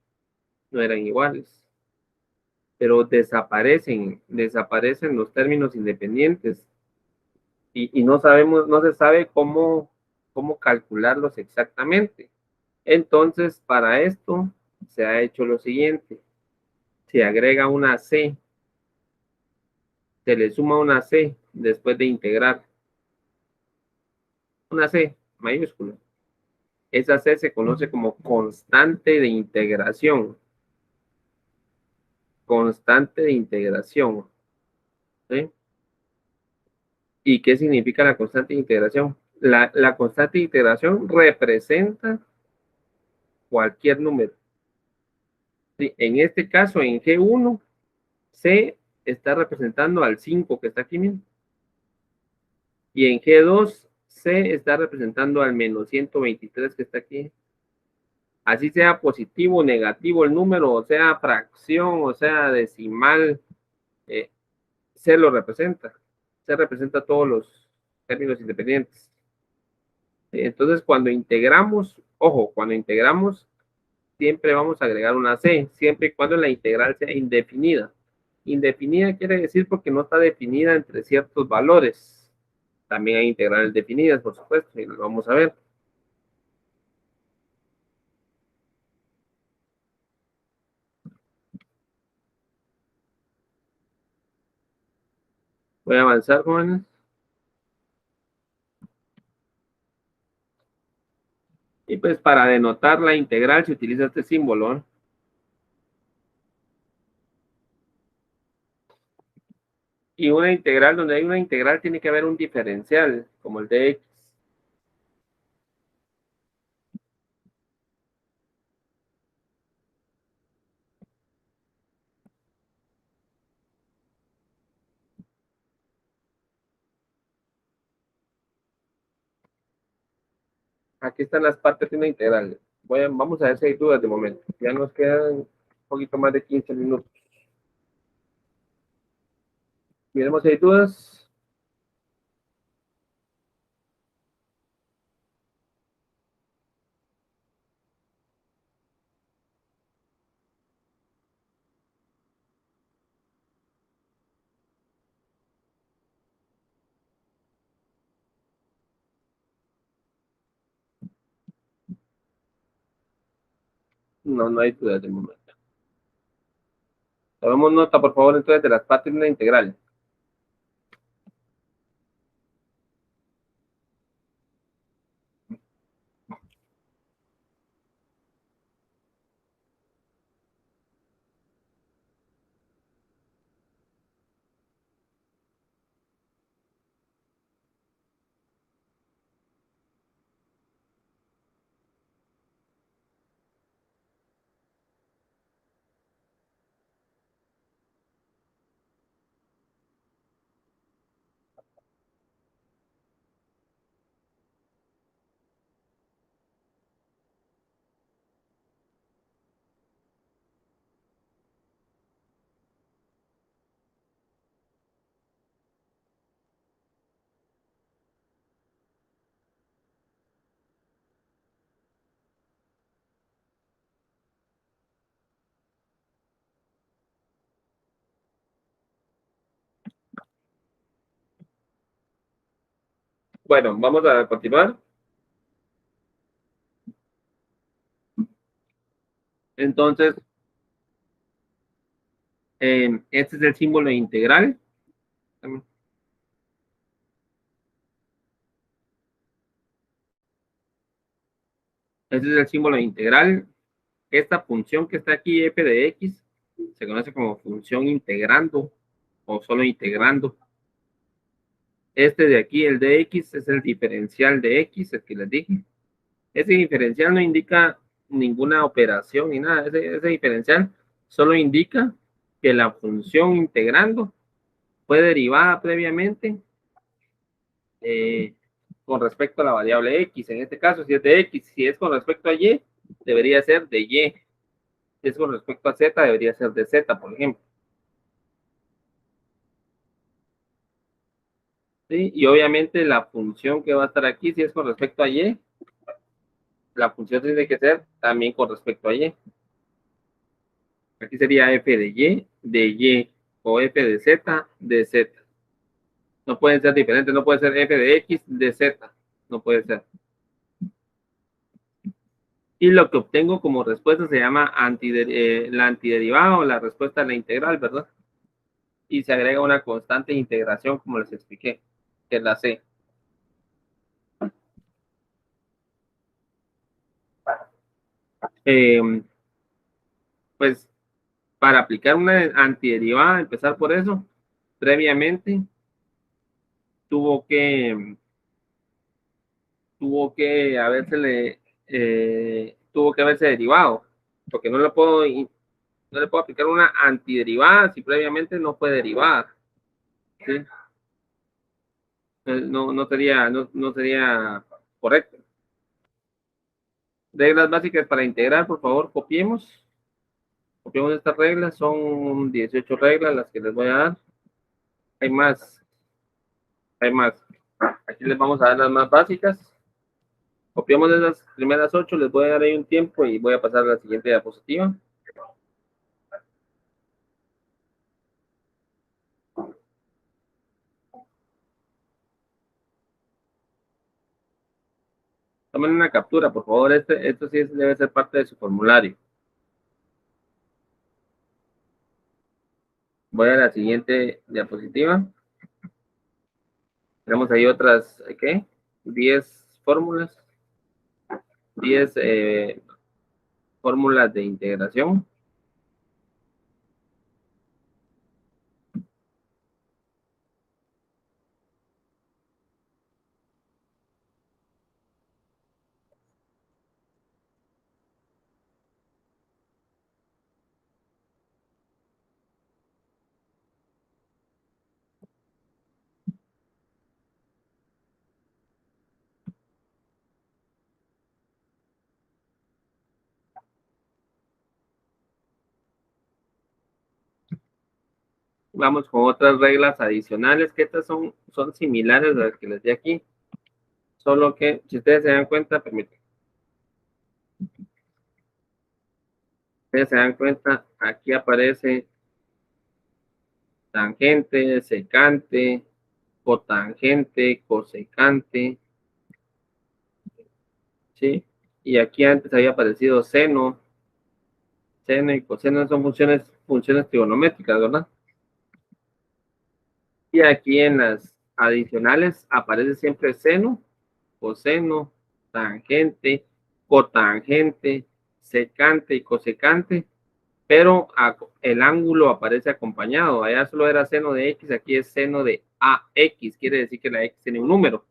iguales, pero desaparecen los términos independientes y no se sabe cómo calcularlos exactamente. Entonces, para esto se ha hecho lo siguiente. Se agrega una C, se le suma una C después de integrar. Una C mayúscula. Esa C se conoce como constante de integración. Constante de integración. ¿Sí? ¿Y qué significa la constante de integración? La constante de integración representa cualquier número. Sí, en este caso, en G1, C está representando al 5 que está aquí mismo. Y en G2, C está representando al menos 123 que está aquí. Así sea positivo o negativo el número, o sea fracción, o sea decimal, eh, C lo representa. C representa todos los términos independientes. Entonces, cuando integramos, ojo, cuando integramos, siempre vamos a agregar una C, siempre y cuando la integral sea indefinida. Indefinida quiere decir porque no está definida entre ciertos valores. También hay integrales definidas, por supuesto, y lo vamos a ver. Voy a avanzar, jóvenes. Y pues para denotar la integral se utiliza este símbolo, ¿eh? Y una integral, donde hay una integral, tiene que haber un diferencial, como el de X. Aquí están las partes de una integral. Vamos a ver si hay dudas de momento. Ya nos quedan un poquito más de 15 minutos. Miremos si hay dudas. No, no hay dudas de momento. Tomemos nota, por favor, entonces, de las partes de una integral. Bueno, vamos a continuar. Entonces, este es el símbolo integral. Este es el símbolo integral. Esta función que está aquí, f de x, se conoce como función integrando o solo integrando. Este de aquí, el de x, es el diferencial de x, el que les dije. Ese diferencial no indica ninguna operación ni nada. Ese diferencial solo indica que la función integrando fue derivada previamente eh, con respecto a la variable x. En este caso, si es de x, si es con respecto a y, debería ser de y. Si es con respecto a z, debería ser de z, por ejemplo. ¿Sí? Y obviamente la función que va a estar aquí, si es con respecto a y, la función tiene que ser también con respecto a y. Aquí sería f de y, o f de z. No pueden ser diferentes, no puede ser f de x de z, no puede ser. Y lo que obtengo como respuesta se llama la antiderivada o la respuesta a la integral, ¿verdad? Y se agrega una constante de integración, como les expliqué, que es la c. Eh, pues para aplicar una antiderivada, empezar por eso, previamente tuvo que tuvo que habérsele tuvo que haberse derivado, porque no le puedo aplicar una antiderivada si previamente no fue derivada, ¿sí? No sería correcto. Reglas básicas para integrar, por favor, copiemos estas reglas, son 18 reglas las que les voy a dar. Hay más, hay más. Aquí les vamos a dar las más básicas. Copiamos esas primeras 8, les voy a dar ahí un tiempo y voy a pasar a la siguiente diapositiva. Tomen una captura, por favor, esto sí debe ser parte de su formulario. Voy a la siguiente diapositiva. Tenemos ahí otras, ¿qué? 10 fórmulas, 10 fórmulas de integración. Vamos con otras reglas adicionales, que estas son similares a las que les di aquí, solo que, si ustedes se dan cuenta, permítanme, ustedes se dan cuenta, aquí aparece tangente, secante, cotangente, cosecante, ¿sí? Y aquí antes había aparecido seno y coseno son funciones trigonométricas, ¿verdad? Y aquí en las adicionales aparece siempre seno, coseno, tangente, cotangente, secante y cosecante, pero el ángulo aparece acompañado. Allá solo era seno de x, aquí es seno de ax, quiere decir que la x tiene un número.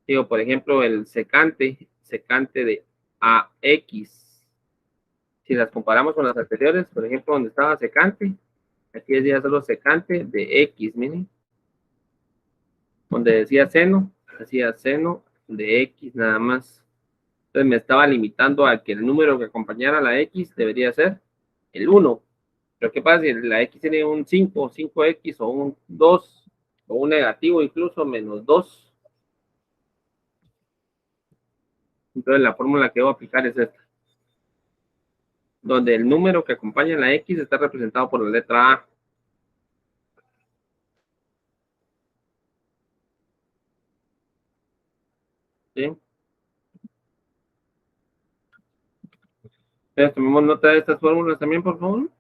Digo, por ejemplo, el secante de ax. Si las comparamos con las anteriores, por ejemplo, donde estaba secante, aquí decía solo secante de x, miren. Donde decía seno de x nada más. Entonces me estaba limitando a que el número que acompañara a la x debería ser el 1. Pero ¿qué pasa si la x tiene un 5, 5x o un 2 o un negativo incluso menos 2? Entonces la fórmula que voy a aplicar es esta, donde el número que acompaña a la x está representado por la letra A. ¿sí? Entonces, tomemos nota de estas fórmulas también, por favor.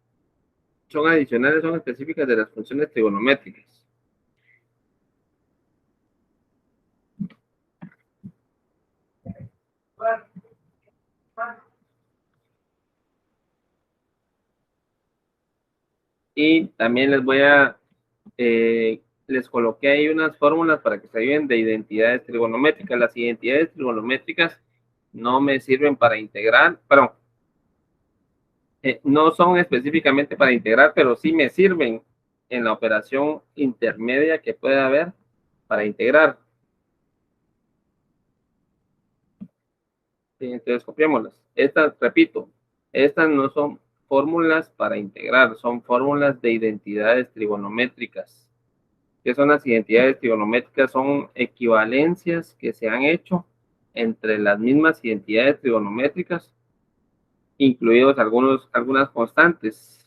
Son adicionales, son específicas de las funciones trigonométricas. Y también les coloqué ahí unas fórmulas para que se ayuden de identidades trigonométricas. Las identidades trigonométricas no me sirven para integrar, perdón, no son específicamente para integrar, pero sí me sirven en la operación intermedia que puede haber para integrar. Sí, entonces copiémoslas. Estas, repito, estas no son fórmulas para integrar, son fórmulas de identidades trigonométricas. ¿Qué son las identidades trigonométricas? Son equivalencias que se han hecho entre las mismas identidades trigonométricas, incluidos algunas constantes.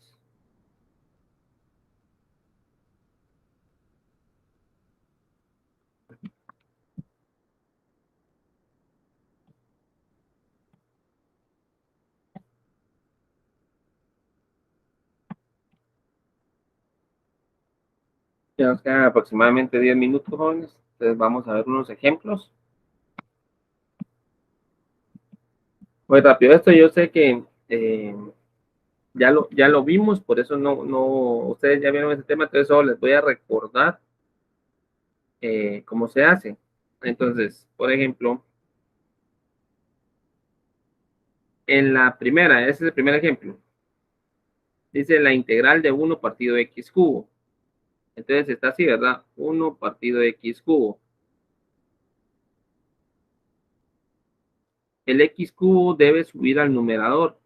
Ya nos quedan aproximadamente 10 minutos, jóvenes. Entonces vamos a ver unos ejemplos. Muy rápido, esto yo sé que ya lo vimos, por eso ustedes ya vieron ese tema, entonces solo les voy a recordar cómo se hace. Entonces, por ejemplo, en la primera, ese es el primer ejemplo, dice la integral de 1 partido x cubo. Entonces está así, ¿verdad? 1 partido x cubo. El x cubo debe subir al numerador,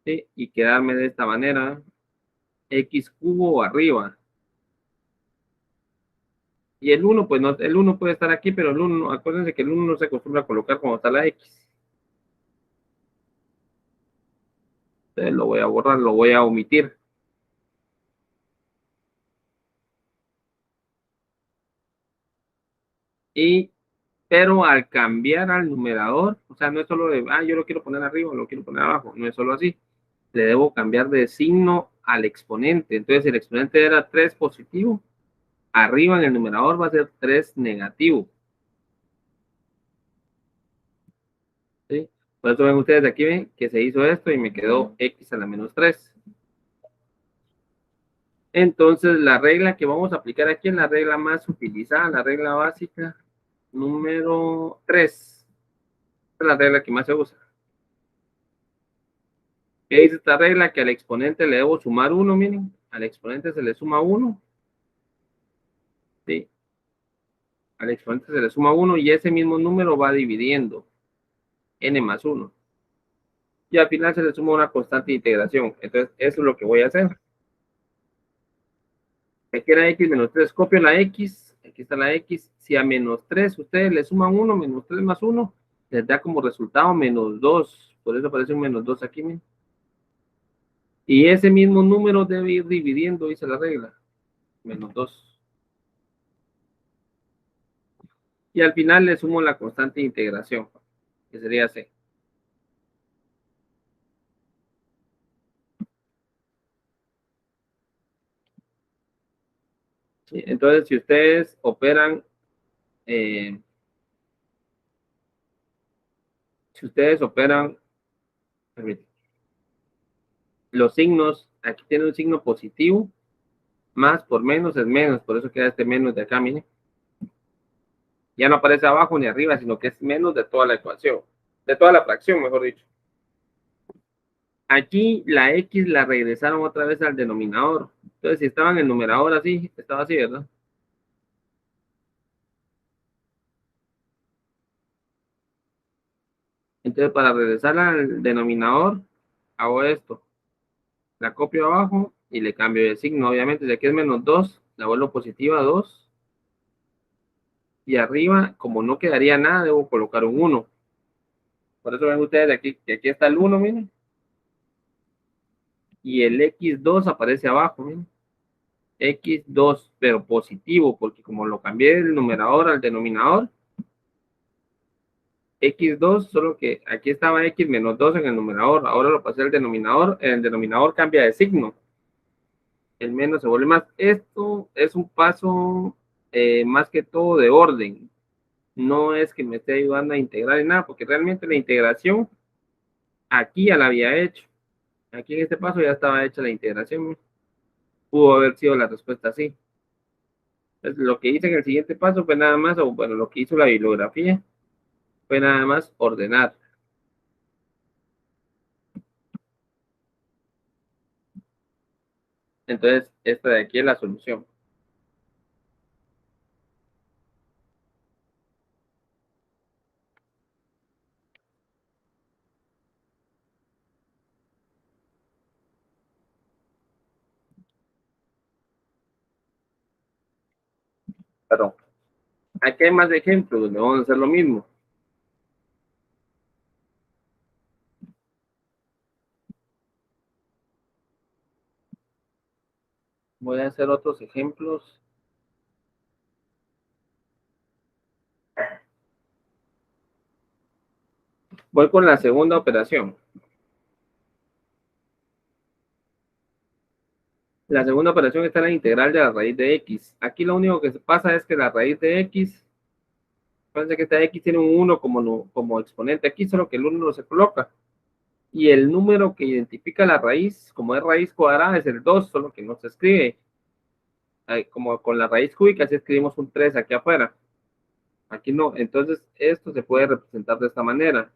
¿sí? Y quedarme de esta manera, x cubo arriba. Y el 1, pues no, el 1 puede estar aquí, pero el 1, acuérdense que el 1 no se acostumbra a colocar cuando está la x. Entonces lo voy a borrar, lo voy a omitir. Pero al cambiar al numerador, o sea, no es solo de, yo lo quiero poner arriba, lo quiero poner abajo, no es solo así. Le debo cambiar de signo al exponente. Entonces, el exponente era 3 positivo, arriba en el numerador va a ser 3 negativo. ¿Sí? Por eso ven ustedes aquí, ven que se hizo esto y me quedó x a la menos 3. Entonces, la regla que vamos a aplicar aquí es la regla más utilizada, la regla básica número 3. Es la regla que más se usa. ¿Qué dice esta regla? Que al exponente le debo sumar 1, miren. Al exponente se le suma 1. ¿Sí? Al exponente se le suma 1 y ese mismo número va dividiendo n más 1. Y al final se le suma una constante de integración. Entonces, eso es lo que voy a hacer. Aquí era x menos 3. Copio la x. Aquí está la x. Si a menos 3 ustedes le suman 1, menos 3 más 1, les da como resultado menos 2. Por eso aparece un menos 2 aquí, miren. Y ese mismo número debe ir dividiendo, dice la regla. Menos 2. Y al final le sumo la constante de integración, que sería c. ¿Sí? Entonces, si ustedes operan, eh, si ustedes operan, los signos, aquí tiene un signo positivo, más por menos es menos, por eso queda este menos de acá, miren. Ya no aparece abajo ni arriba, sino que es menos de toda la ecuación, de toda la fracción, mejor dicho. Aquí la x la regresaron otra vez al denominador. Entonces, si estaba en el numerador así, estaba así, ¿verdad? Entonces, para regresar al denominador, hago esto. La copio abajo y le cambio de signo. Obviamente, si aquí es menos 2, la vuelvo positiva 2. Y arriba, como no quedaría nada, debo colocar un 1. Por eso ven ustedes aquí, que aquí está el 1, miren. Y el x2 aparece abajo, miren. X2, pero positivo, porque como lo cambié del numerador al denominador, x2, solo que aquí estaba x menos 2 en el numerador, ahora lo pasé al denominador, en el denominador cambia de signo, el menos se vuelve más. Esto es un paso más que todo de orden, no es que me esté ayudando a integrar en nada, porque realmente la integración aquí ya la había hecho, aquí en este paso ya estaba hecha la integración, pudo haber sido la respuesta así. Entonces, lo que hice en el siguiente paso fue nada más, o bueno, lo que hizo la bibliografía fue nada más ordenar. Entonces, esta de aquí es la solución. Perdón. Aquí hay más ejemplos donde vamos a hacer lo mismo. Voy a hacer otros ejemplos. Voy con la segunda operación. La segunda operación está en la integral de la raíz de x. Aquí lo único que pasa es que la raíz de x, fíjense que esta x tiene un 1 como exponente aquí, solo que el 1 no se coloca. Y el número que identifica la raíz, como es raíz cuadrada, es el 2, solo que no se escribe. Como con la raíz cúbica, si escribimos un 3 aquí afuera. Aquí no. Entonces, esto se puede representar de esta manera.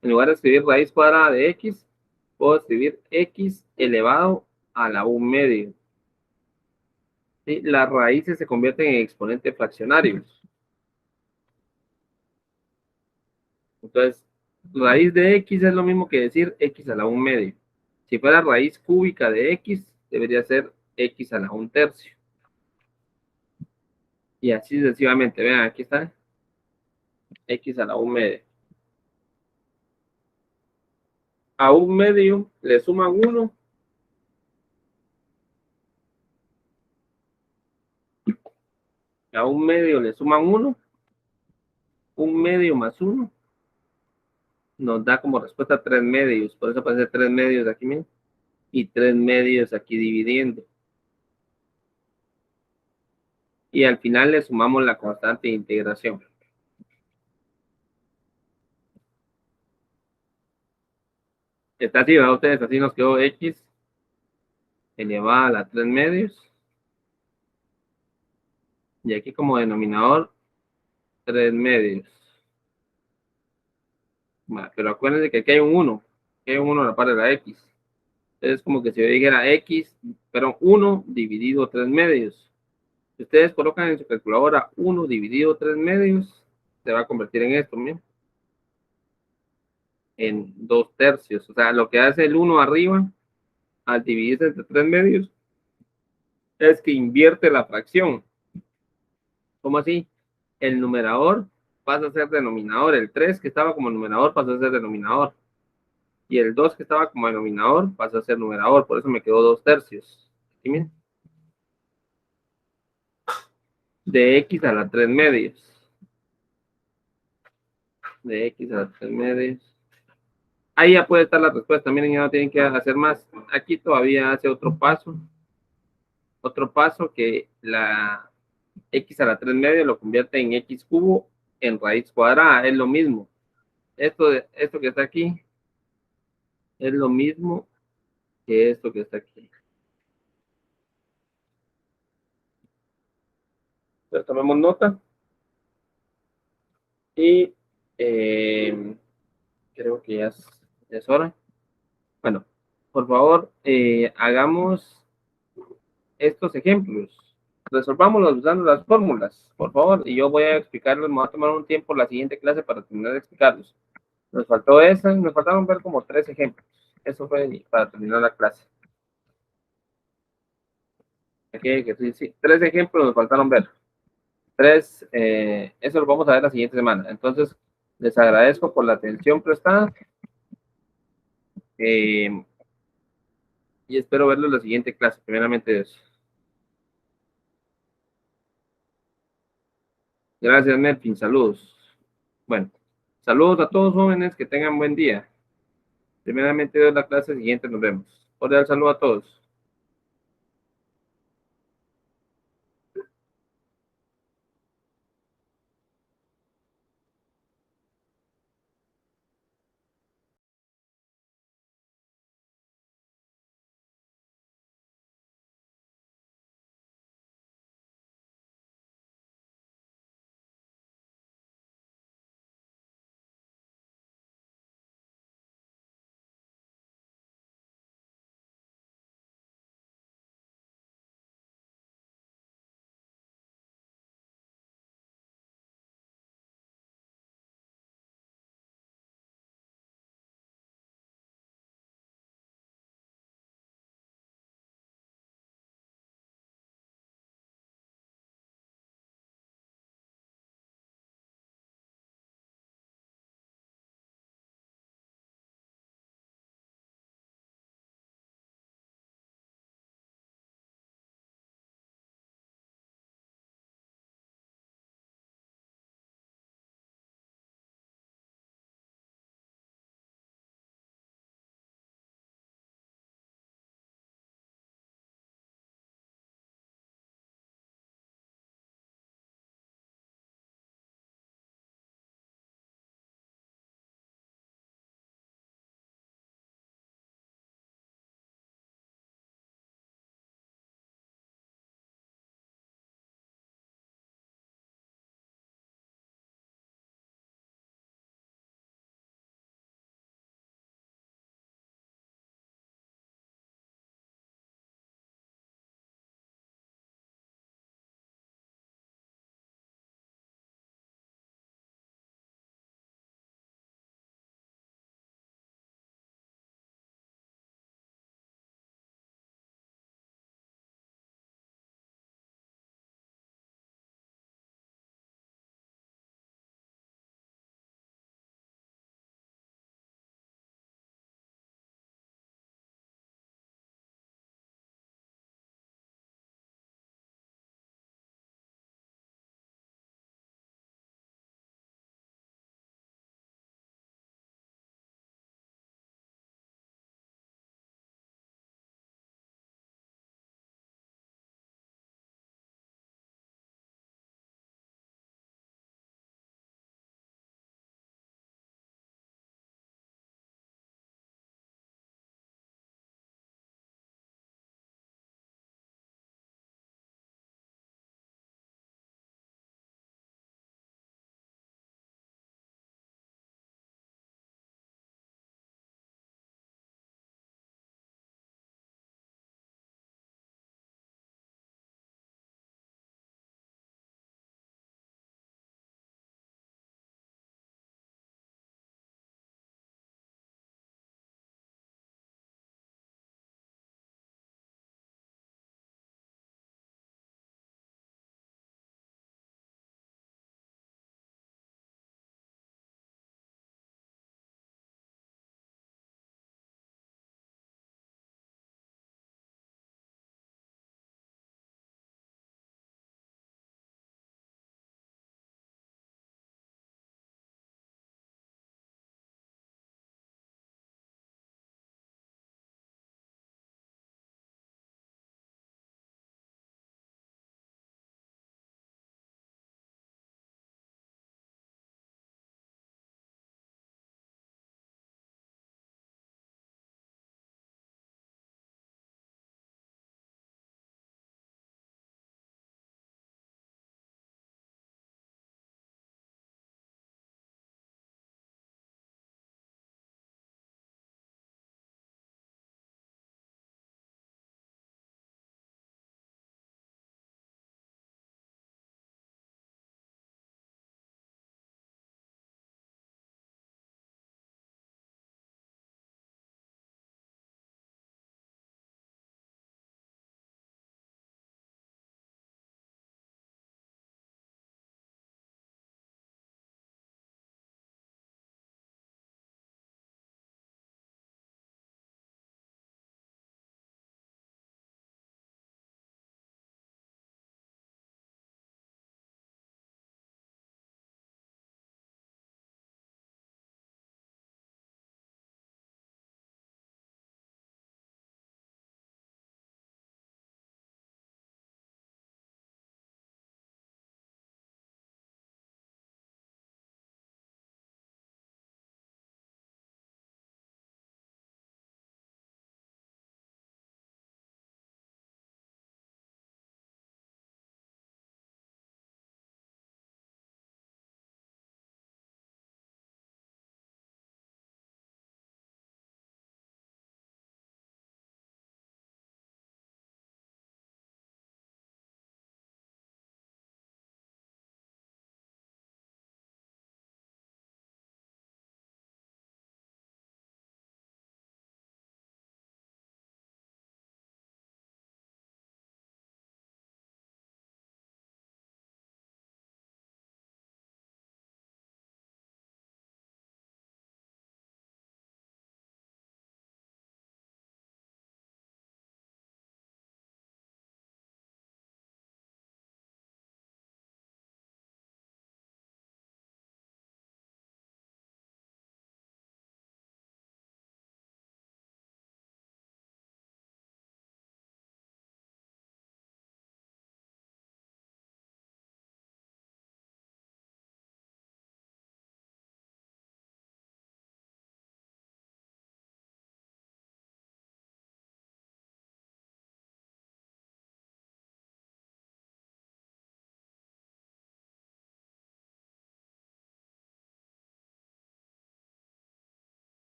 En lugar de escribir raíz cuadrada de x, puedo escribir x elevado a la 1 medio. ¿Sí? Las raíces se convierten en exponentes fraccionarios. Entonces, raíz de x es lo mismo que decir x a la 1 medio. Si fuera raíz cúbica de x, debería ser x a la 1 tercio. Y así sucesivamente. Vean, aquí está x a la 1 medio. A 1 medio le suman 1. A 1 medio le suman 1. 1 medio más 1 nos da como respuesta 3 medios. Por eso aparece 3 medios aquí mismo. Y 3 medios aquí dividiendo. Y al final le sumamos la constante de integración. Está así, ¿verdad? Ustedes así nos quedó x elevada a la 3 medios. Y aquí como denominador 3 medios. Pero acuérdense que aquí hay un 1. Aquí hay un 1 a la par de la x. Es como que si yo dijera x, pero 1 dividido 3 medios. Si ustedes colocan en su calculadora 1 dividido 3 medios, se va a convertir en esto, miren, en 2 tercios. O sea, lo que hace el 1 arriba, al dividirse entre 3 medios, es que invierte la fracción. ¿Cómo así? El numerador pasa a ser denominador. El 3 que estaba como numerador pasa a ser denominador. Y el 2 que estaba como denominador pasa a ser numerador. Por eso me quedó 2 tercios. ¿Sí, miren? De x a la 3 medios. De x a la 3 medios. Ahí ya puede estar la respuesta. Miren, ya no tienen que hacer más. Aquí todavía hace otro paso. Otro paso que la x a la 3 medios lo convierte en x cubo en raíz cuadrada. Es lo mismo. Esto que está aquí es lo mismo que esto que está aquí. Entonces tomemos nota. Y creo que ya es hora. Bueno, por favor, hagamos estos ejemplos. Resolvámoslos usando las fórmulas, por favor, y yo voy a explicarlos. Me voy a tomar un tiempo la siguiente clase para terminar de explicarlos. Nos faltó esa, nos faltaron ver como 3 ejemplos. Eso fue para terminar la clase. Aquí, sí, 3 ejemplos nos faltaron ver. 3, eso lo vamos a ver la siguiente semana. Entonces, les agradezco por la atención prestada. Y espero verlos en la siguiente clase, primeramente Dios. Gracias, Melvin. Saludos. Bueno. Saludos a todos jóvenes, que tengan buen día. Primeramente, de la clase siguiente nos vemos. Cordial saludo a todos.